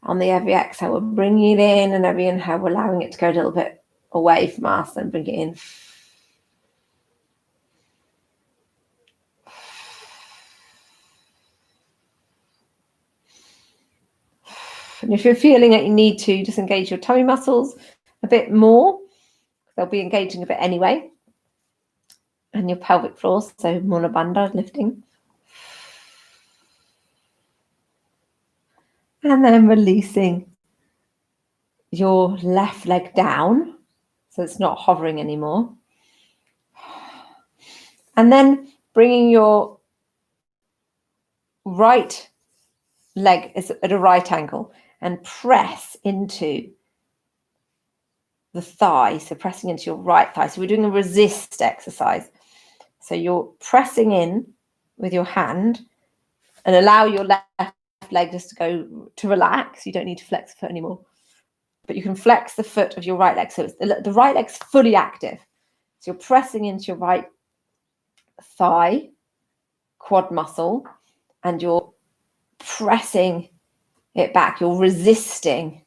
on the every exhale, we're bringing it in, and every inhale, we're allowing it to go a little bit away from us and bring it in. And if you're feeling that you need to, just engage your tummy muscles a bit more. They'll be engaging a bit anyway. And your pelvic floor, so Mula Bandha, lifting. And then releasing your left leg down, so it's not hovering anymore. And then bringing your right leg is at a right angle and press into the thigh, so pressing into your right thigh. So we're doing a resist exercise. So you're pressing in with your hand and allow your left leg just to relax. You don't need to flex the foot anymore, but you can flex the foot of your right leg. So it's the right leg's fully active. So you're pressing into your right thigh, quad muscle, and you're pressing it back. You're resisting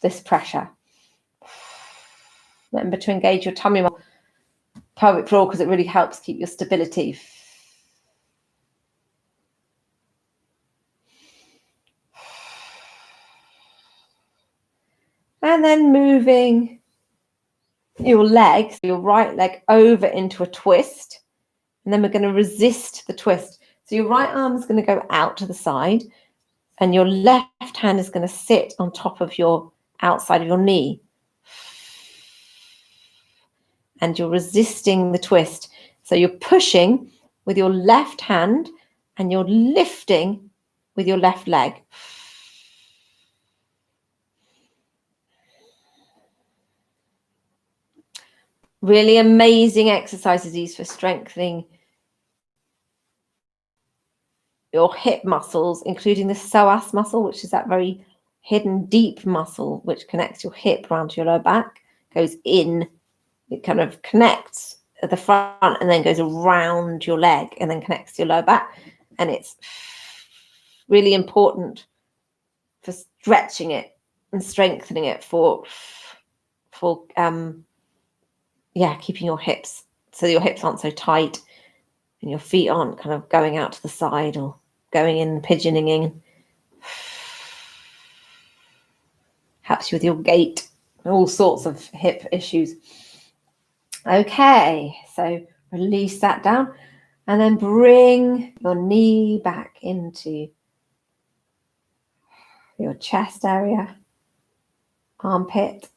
this pressure. Remember to engage your tummy muscle, pelvic floor, because it really helps keep your stability. And then moving your legs, your right leg over into a twist. And then we're going to resist the twist. So your right arm is going to go out to the side and your left hand is going to sit on top of your outside of your knee. And you're resisting the twist. So you're pushing with your left hand and you're lifting with your left leg. Really amazing exercises these for strengthening your hip muscles, including the psoas muscle, which is that very hidden deep muscle which connects your hip around to your lower back, goes in, it kind of connects at the front and then goes around your leg and then connects to your lower back. And it's really important for stretching it and strengthening it for keeping your hips, so your hips aren't so tight and your feet aren't kind of going out to the side or going in, pigeoning in. Helps you with your gait, all sorts of hip issues. Okay, so release that down and then bring your knee back into your chest area, armpit,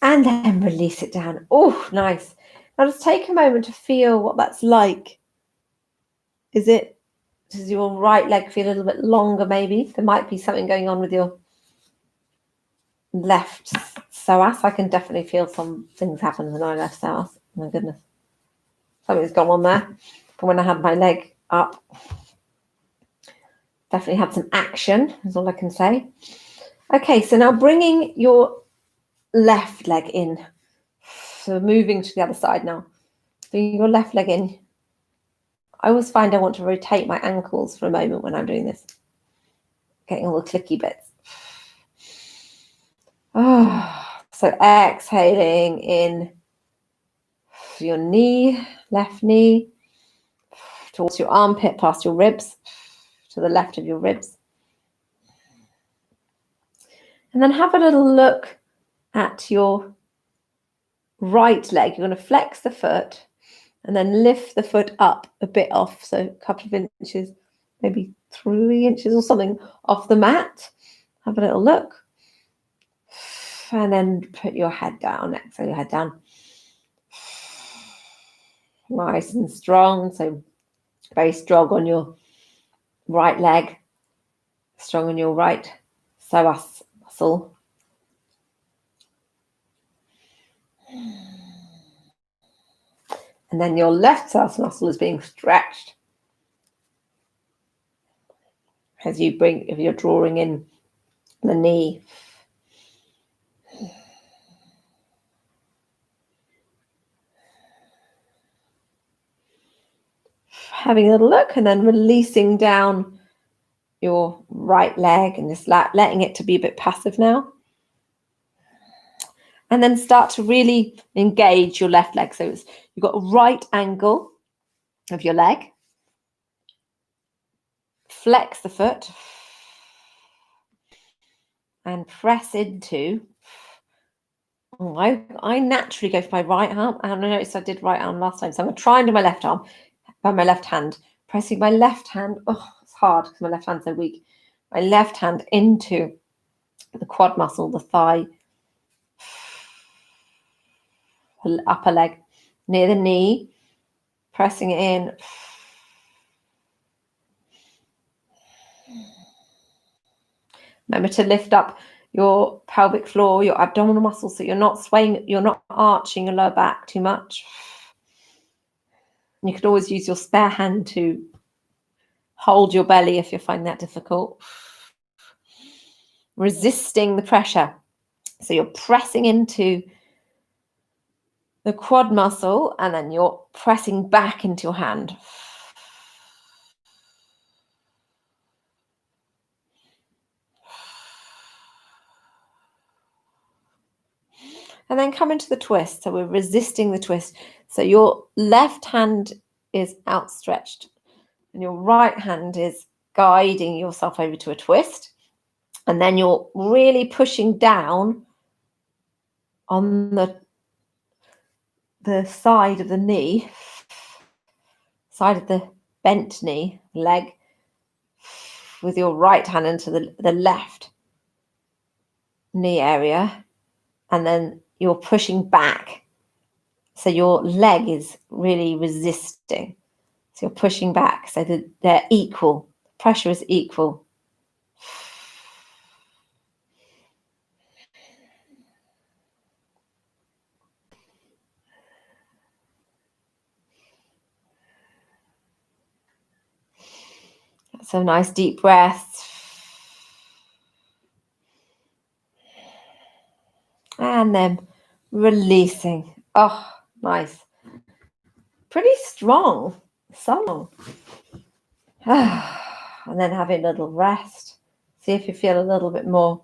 and then release it down. Oh, nice. Now just take a moment to feel what that's like. Does your right leg feel a little bit longer maybe? There might be something going on with your left psoas. I can definitely feel some things happen when I left psoas. Oh my goodness. Something's gone on there from when I had my leg up. Definitely had some action, is all I can say. Okay, so now bringing your left leg in. So moving to the other side now. Bringing your left leg in. I always find I want to rotate my ankles for a moment when I'm doing this. Getting all the clicky bits. So exhaling in your knee, left knee, towards your armpit, past your ribs, to the left of your ribs. And then have a little look at your right leg. You're going to flex the foot and then lift the foot up a bit off, so a couple of inches, maybe 3 inches or something off the mat. Have a little look. And then put your head down. Exhale your head down. Nice and strong. So very strong on your right leg. Strong on your right psoas muscle. And then your left psoas muscle is being stretched as you if you're drawing in the knee. Having a little look and then releasing down your right leg and just letting it to be a bit passive now. And then start to really engage your left leg. So you've got a right angle of your leg. Flex the foot and press into. I naturally go for my right arm, and I noticed I did right arm last time, so I'm going to try and do my left arm by my left hand, pressing my left hand. Oh, it's hard because my left hand's so weak. My left hand into the quad muscle, the thigh, upper leg, near the knee, pressing it in. Remember to lift up your pelvic floor, your abdominal muscles, so you're not swaying, you're not arching your lower back too much. You could always use your spare hand to hold your belly if you're finding that difficult. Resisting the pressure. So you're pressing into the quad muscle and then you're pressing back into your hand. And then come into the twist. So we're resisting the twist. So your left hand is outstretched and your right hand is guiding yourself over to a twist. And then you're really pushing down on the side of the knee, side of the bent knee, leg, with your right hand into the left knee area. And then you're pushing back. So your leg is really resisting. So you're pushing back so that they're equal. Pressure is equal. So nice deep breaths. And then releasing. Oh, nice. Pretty strong. So long. And then having a little rest. See if you feel a little bit more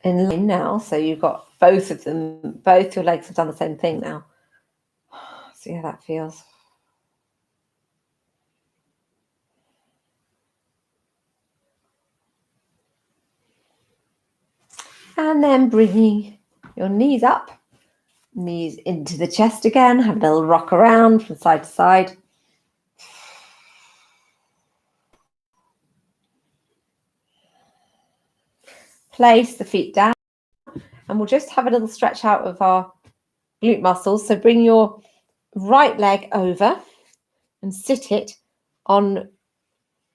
in line now. So you've got both of them, both your legs have done the same thing now. See how that feels. And then bringing your knees up, knees into the chest again. Have a little rock around from side to side. Place the feet down and we'll just have a little stretch out of our glute muscles. So bring your right leg over and sit it on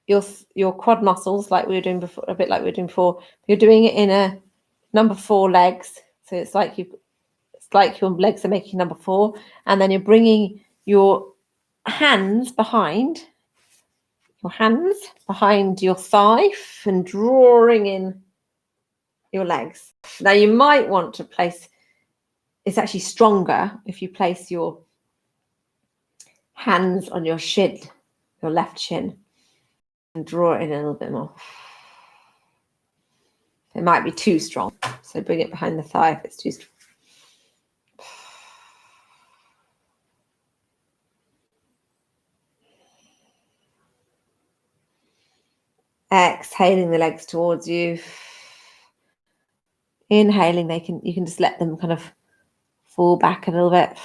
your quad muscles like we were doing before, a bit like we were doing before. You're doing it in a number 4 legs. So it's like your legs are making number 4. And then you're bringing your hands behind your thigh and drawing in your legs. Now you might want to place, it's actually stronger if you place your hands on your shin, your left shin, and draw it in a little bit more. It might be too strong, so bring it behind the thigh if it's too strong. Exhaling the legs towards you. Inhaling, you can just let them kind of fall back a little bit.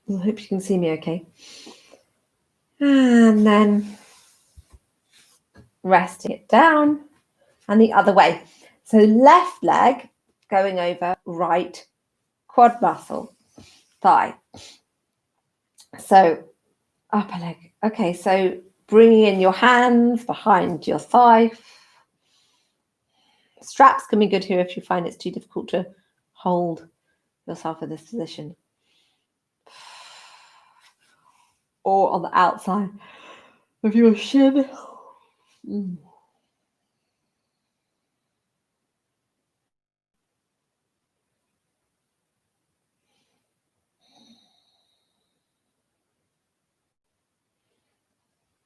I hope you can see me okay. And then resting it down and the other way. So left leg going over right quad muscle, thigh. So upper leg. Okay, so bringing in your hands behind your thigh. Straps can be good here if you find it's too difficult to hold yourself in this position. Or on the outside of your shin.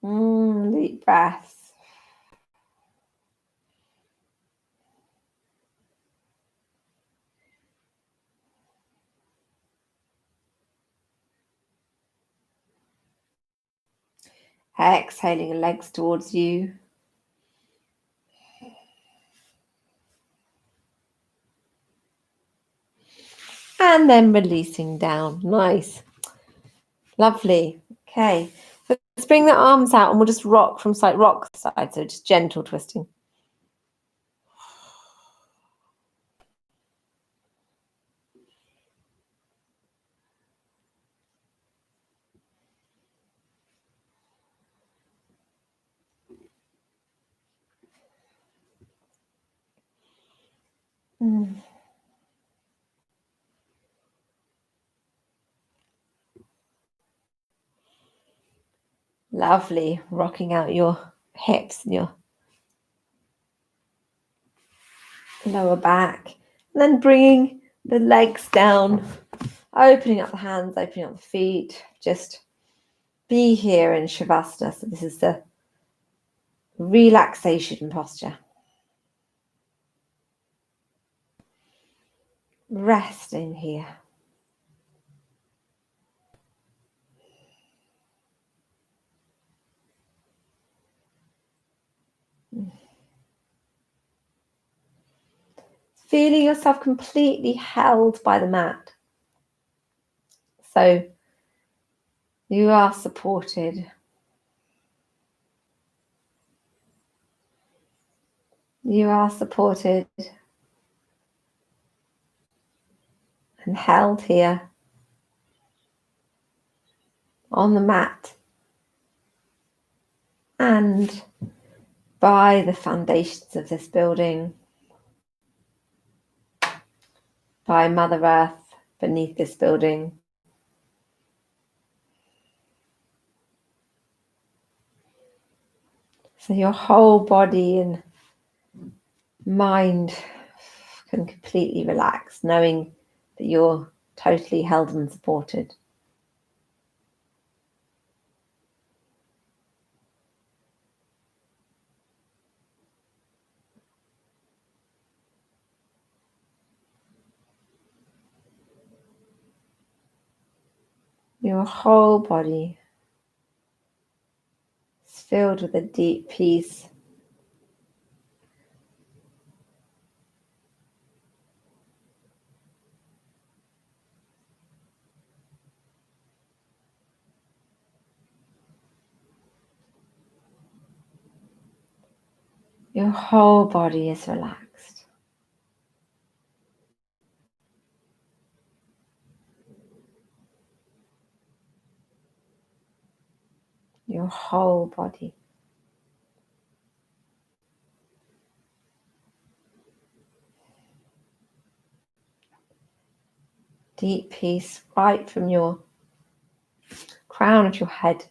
Deep breaths. Exhaling legs towards you. And then releasing down. Nice. Lovely. Okay. So let's bring the arms out and we'll just rock from side, rock side. So just gentle twisting. Lovely. Rocking out your hips and your lower back. And then bringing the legs down, opening up the hands, opening up the feet. Just be here in Shavasana. So this is the relaxation posture. Resting here. Feeling yourself completely held by the mat. So you are supported. You are supported and held here on the mat and by the foundations of this building, by Mother Earth beneath this building. So your whole body and mind can completely relax, knowing that you're totally held and supported. Your whole body is filled with a deep peace. Your whole body is relaxed. Your whole body. Deep peace right from your crown of your head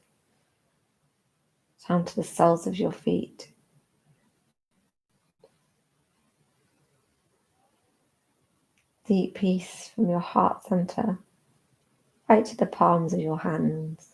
down to the soles of your feet. Deep peace from your heart center right to the palms of your hands.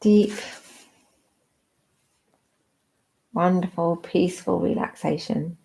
deep, wonderful, peaceful relaxation.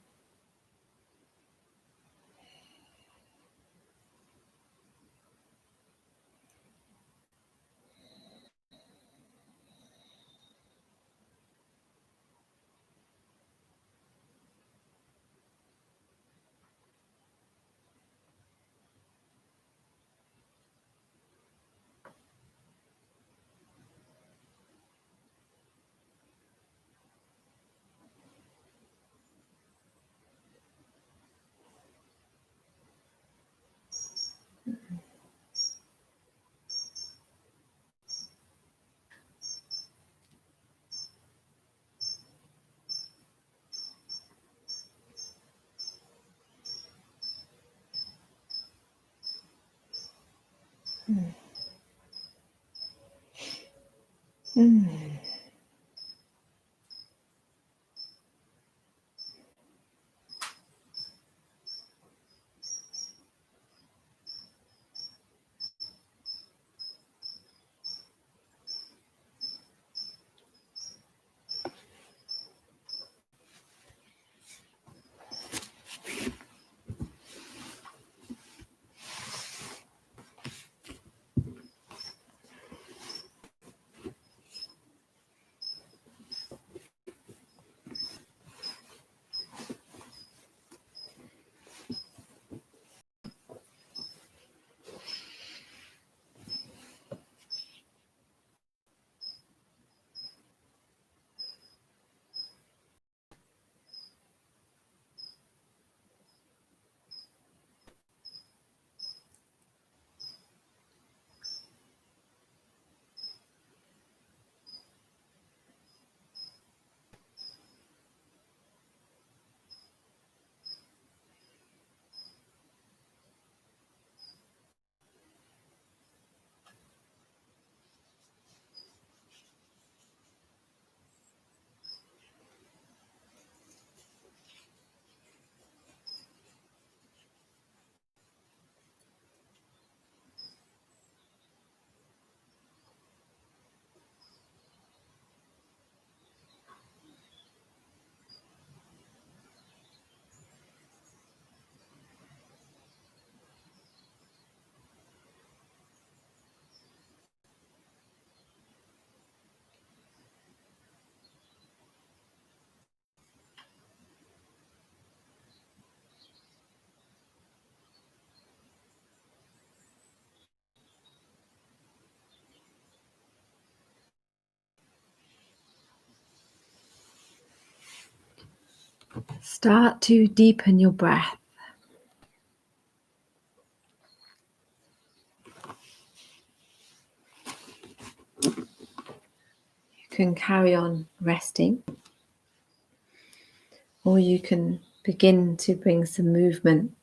Start to deepen your breath. You can carry on resting, or you can begin to bring some movement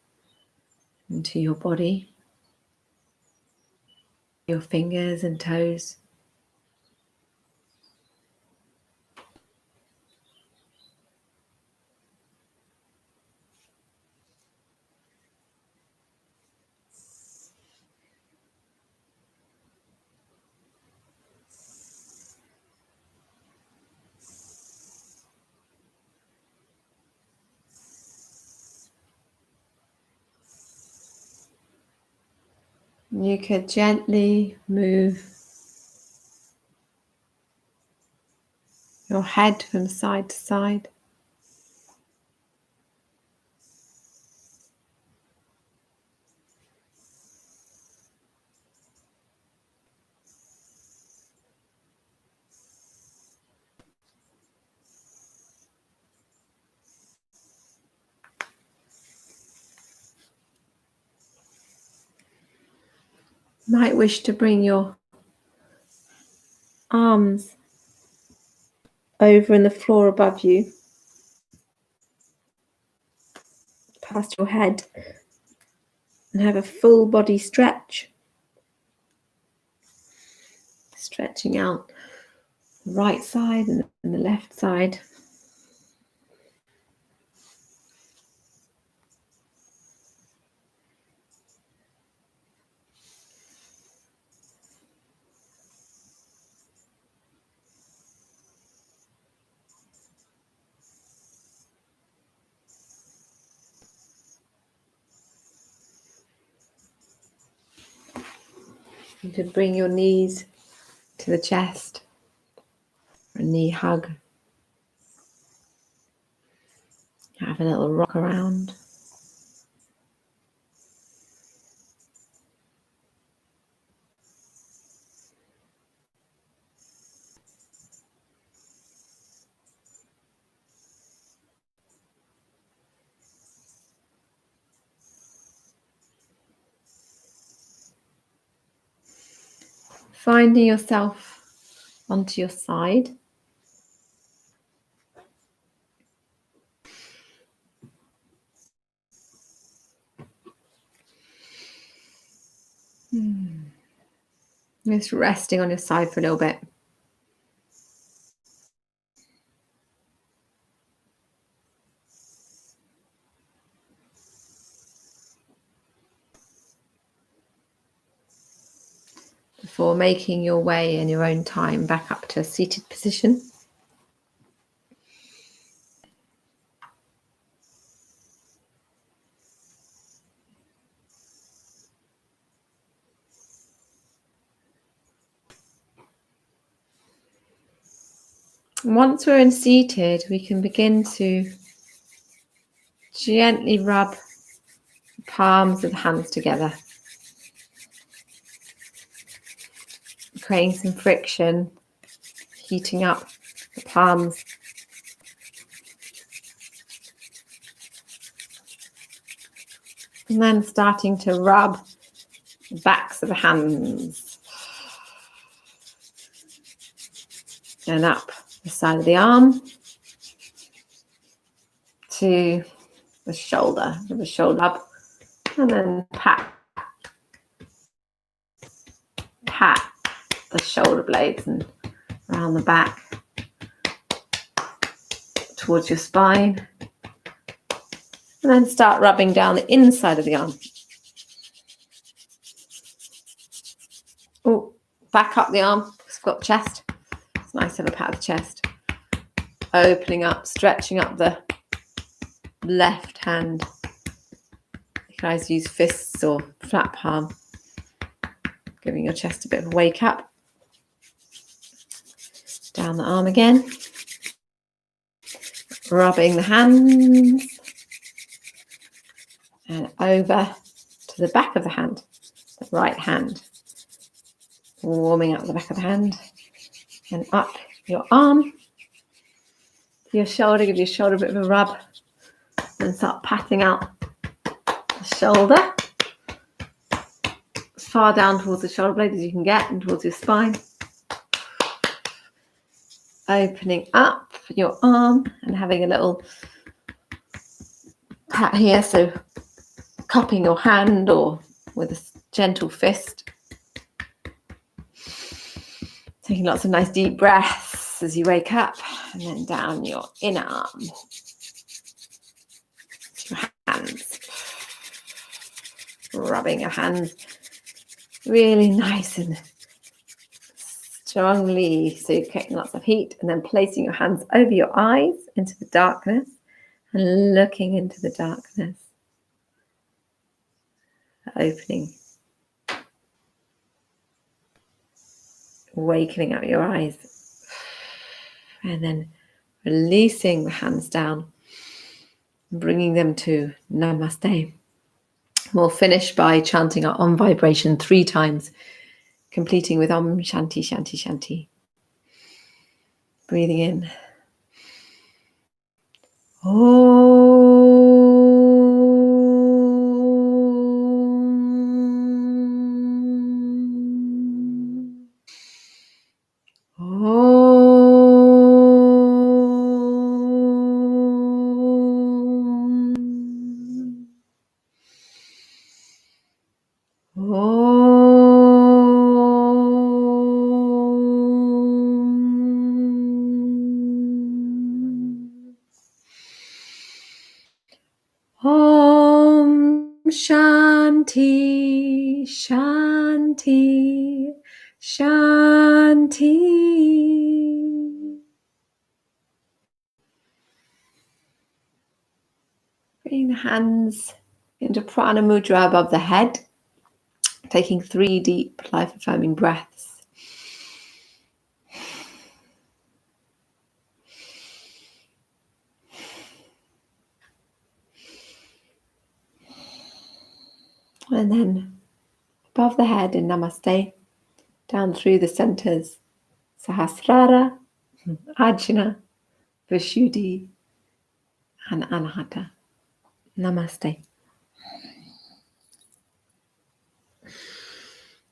into your body, your fingers and toes. You could gently move your head from side to side. You might wish to bring your arms over in the floor above you, past your head, and have a full body stretch. Stretching out the right side and the left side. You could bring your knees to the chest, a knee hug. Have a little rock around. Finding yourself onto your side. Just resting on your side for a little bit. Before making your way in your own time back up to a seated position. Once we're in seated, we can begin to gently rub the palms of the hands together, creating some friction, heating up the palms. And then starting to rub the backs of the hands. And up the side of the arm to the shoulder, with the shoulder up, and then pat the shoulder blades and around the back towards your spine, and then start rubbing down the inside of the arm. Oh, back up the arm, it's got chest. It's nice to have a pat of the chest. Opening up, stretching up the left hand. You can either use fists or flat palm, giving your chest a bit of a wake up. Down the arm again. Rubbing the hands. And over to the back of the hand, the right hand. Warming up the back of the hand. And up your arm. Your shoulder, give your shoulder a bit of a rub. And start patting out the shoulder. As far down towards the shoulder blade as you can get and towards your spine. Opening up your arm and having a little pat here. So cupping your hand or with a gentle fist. Taking lots of nice deep breaths as you wake up, and then down your inner arm. Your hands. Rubbing your hands really nice and strongly so you're getting lots of heat, and then placing your hands over your eyes into the darkness and looking into the darkness. Opening. Wakening up your eyes. And then releasing the hands down. Bringing them to Namaste. We'll finish by chanting our Om vibration 3 times, completing with Om Shanti Shanti Shanti. Breathing in. Om Shanti Shanti Shanti. Bring the hands into Prana Mudra above the head. Taking 3 deep, life-affirming breaths. And then above the head in Namaste, down through the centers, Sahasrara, Ajna, Vishuddhi, and Anahata. Namaste.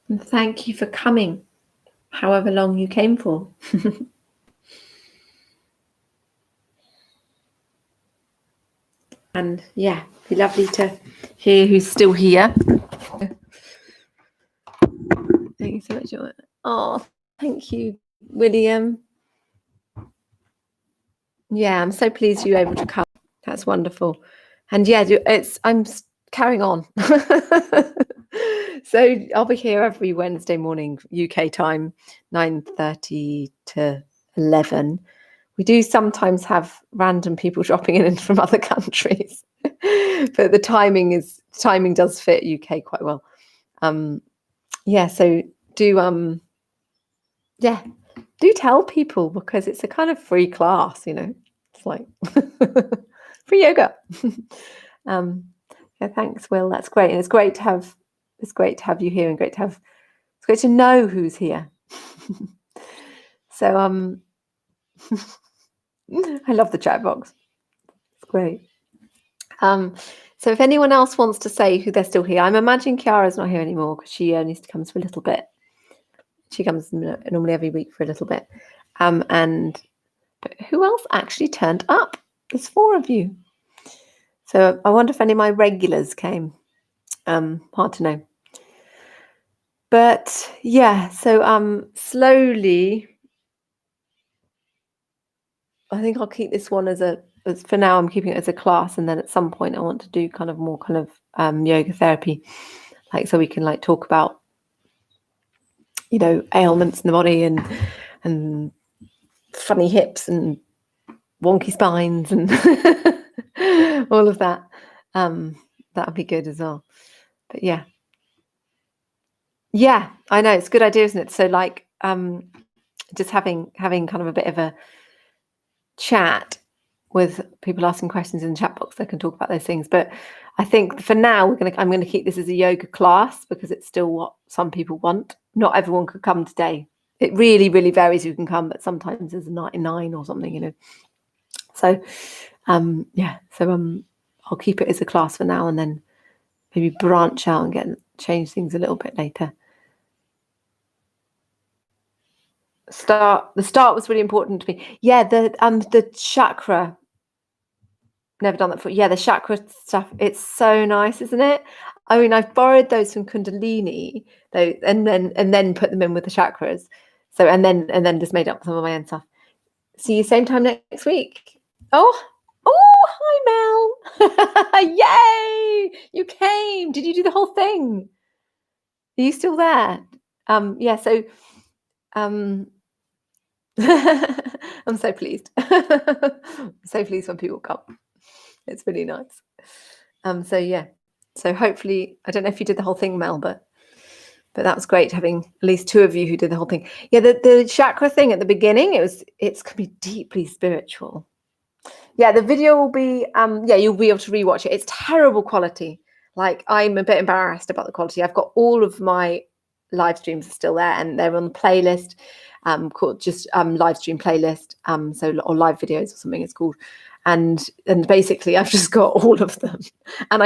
And thank you for coming, however long you came for. And yeah, it'd be lovely to hear who's still here. Thank you so much. Oh, thank you, William. Yeah, I'm so pleased you were able to come. That's wonderful. And yeah, I'm carrying on. So I'll be here every Wednesday morning, UK time, 9:30 to 11. We do sometimes have random people dropping in from other countries, but the timing does fit UK quite well. Yeah, so do tell people, because it's a kind of free class, it's like free yoga. Yeah, thanks, Will. That's great, and it's great to have you here, and it's great to know who's here. So I love the chat box. It's great. So if anyone else wants to say who they're still here, I'm imagining Chiara's not here anymore because she only comes for a little bit. She comes normally every week for a little bit. But who else actually turned up? There's 4 of you. So I wonder if any of my regulars came. Hard to know. But yeah, so slowly, I think I'll keep this one as for now, I'm keeping it as a class, and then at some point I want to do kind of more yoga therapy, like so we can talk about ailments in the body and funny hips and wonky spines and all of that. That would be good as well. But yeah, I know it's a good idea, isn't it? So just having kind of a bit of a chat with people asking questions in the chat box, they can talk about those things. But I think for now I'm going to keep this as a yoga class because it's still what some people want. Not everyone could come today. It really, really varies who can come, but sometimes there's a 99 or something, So I'll keep it as a class for now, and then maybe branch out and change things a little bit later. The start was really important to me. Yeah, the chakra. Never done that before. Yeah, the chakra stuff. It's so nice, isn't it? I mean, I've borrowed those from Kundalini, though, and then put them in with the chakras. So and then just made up some of my own stuff. See you same time next week. Oh, hi Mel! Yay! You came. Did you do the whole thing? Are you still there? Yeah. So, I'm so pleased. So pleased when people come. It's really nice. So yeah. So hopefully, I don't know if you did the whole thing, Mel, but that was great having at least 2 of you who did the whole thing. Yeah, the chakra thing at the beginning, it's can be deeply spiritual. Yeah, the video will be you'll be able to rewatch it. It's terrible quality. I'm a bit embarrassed about the quality. I've got all of my live streams are still there, and they're on the playlist called just live stream playlist, or live videos or something it's called. And basically I've just got all of them, and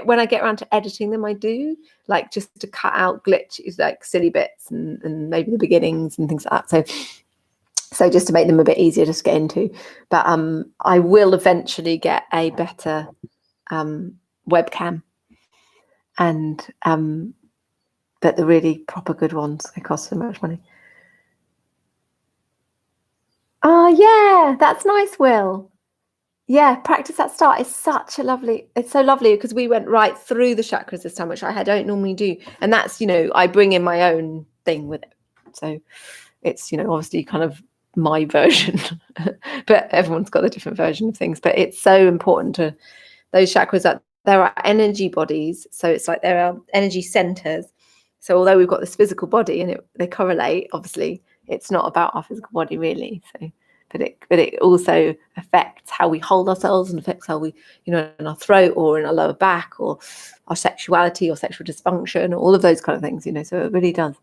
when I get around to editing them, I do just to cut out glitches, silly bits and maybe the beginnings and things like that. So just to make them a bit easier to get into. But I will eventually get a better webcam, and but the really proper good ones, they cost so much money. Oh yeah, that's nice, Will. Yeah, practice at start is it's so lovely because we went right through the chakras this time, which I don't normally do. And that's, I bring in my own thing with it. So it's, obviously kind of my version, but everyone's got a different version of things. But it's so important to those chakras at there are energy bodies. So it's like there are energy centers. So although we've got this physical body and they correlate, obviously it's not about our physical body really. So, but it also affects how we hold ourselves and affects how we, in our throat or in our lower back or our sexuality or sexual dysfunction, all of those kind of things. So it really does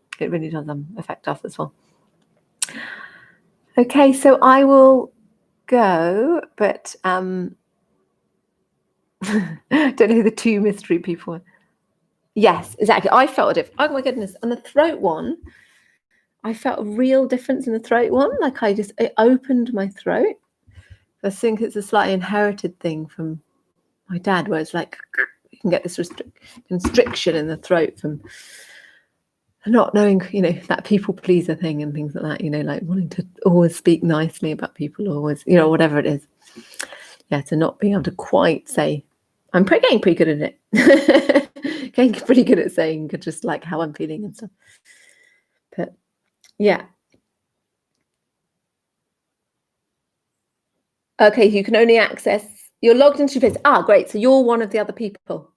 affect us as well. Okay, so I will go, but don't know who the two mystery people are. Yes, exactly. I felt it. Oh my goodness. On the throat one, I felt a real difference in the throat one. Like it opened my throat. I think it's a slightly inherited thing from my dad, where it's like you can get this constriction in the throat from not knowing, that people pleaser thing and things like that, like wanting to always speak nicely about people, always, whatever it is. Yeah, to not being able to quite say, I'm getting pretty good at it. Getting pretty good at saying just like how I'm feeling and stuff. But yeah. Okay, you can only access, you're logged into your place. Great. So you're one of the other people.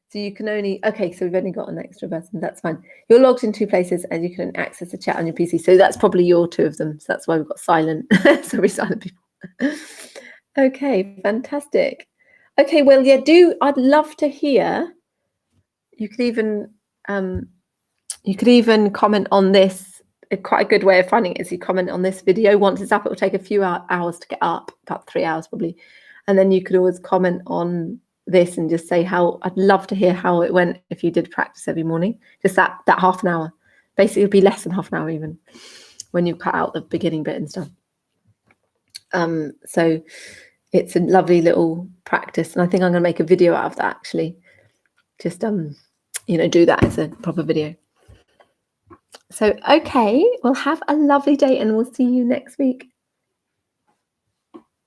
So you can only, okay, so we've only got an extra person. That's fine. You're logged in two places and you can access the chat on your PC. So that's probably your two of them. So that's why we've got silent. So we silent people. Okay, fantastic. Okay, well, yeah, I'd love to hear. You could even comment on this. Quite a good way of finding it is you comment on this video. Once it's up, it will take a few hours to get up, about 3 hours probably. And then you could always comment on this and just say I'd love to hear how it went if you did practice every morning. Just that half an hour. Basically, it'd be less than half an hour even when you cut out the beginning bit and stuff. So it's a lovely little practice, and I think I'm going to make a video out of that actually. Just do that as a proper video. So okay, well, have a lovely day and we'll see you next week.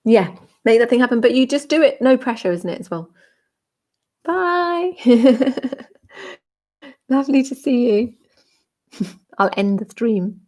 Yeah, make that thing happen, but you just do it, no pressure, isn't it, as well? Bye. Lovely to see you. I'll end the stream.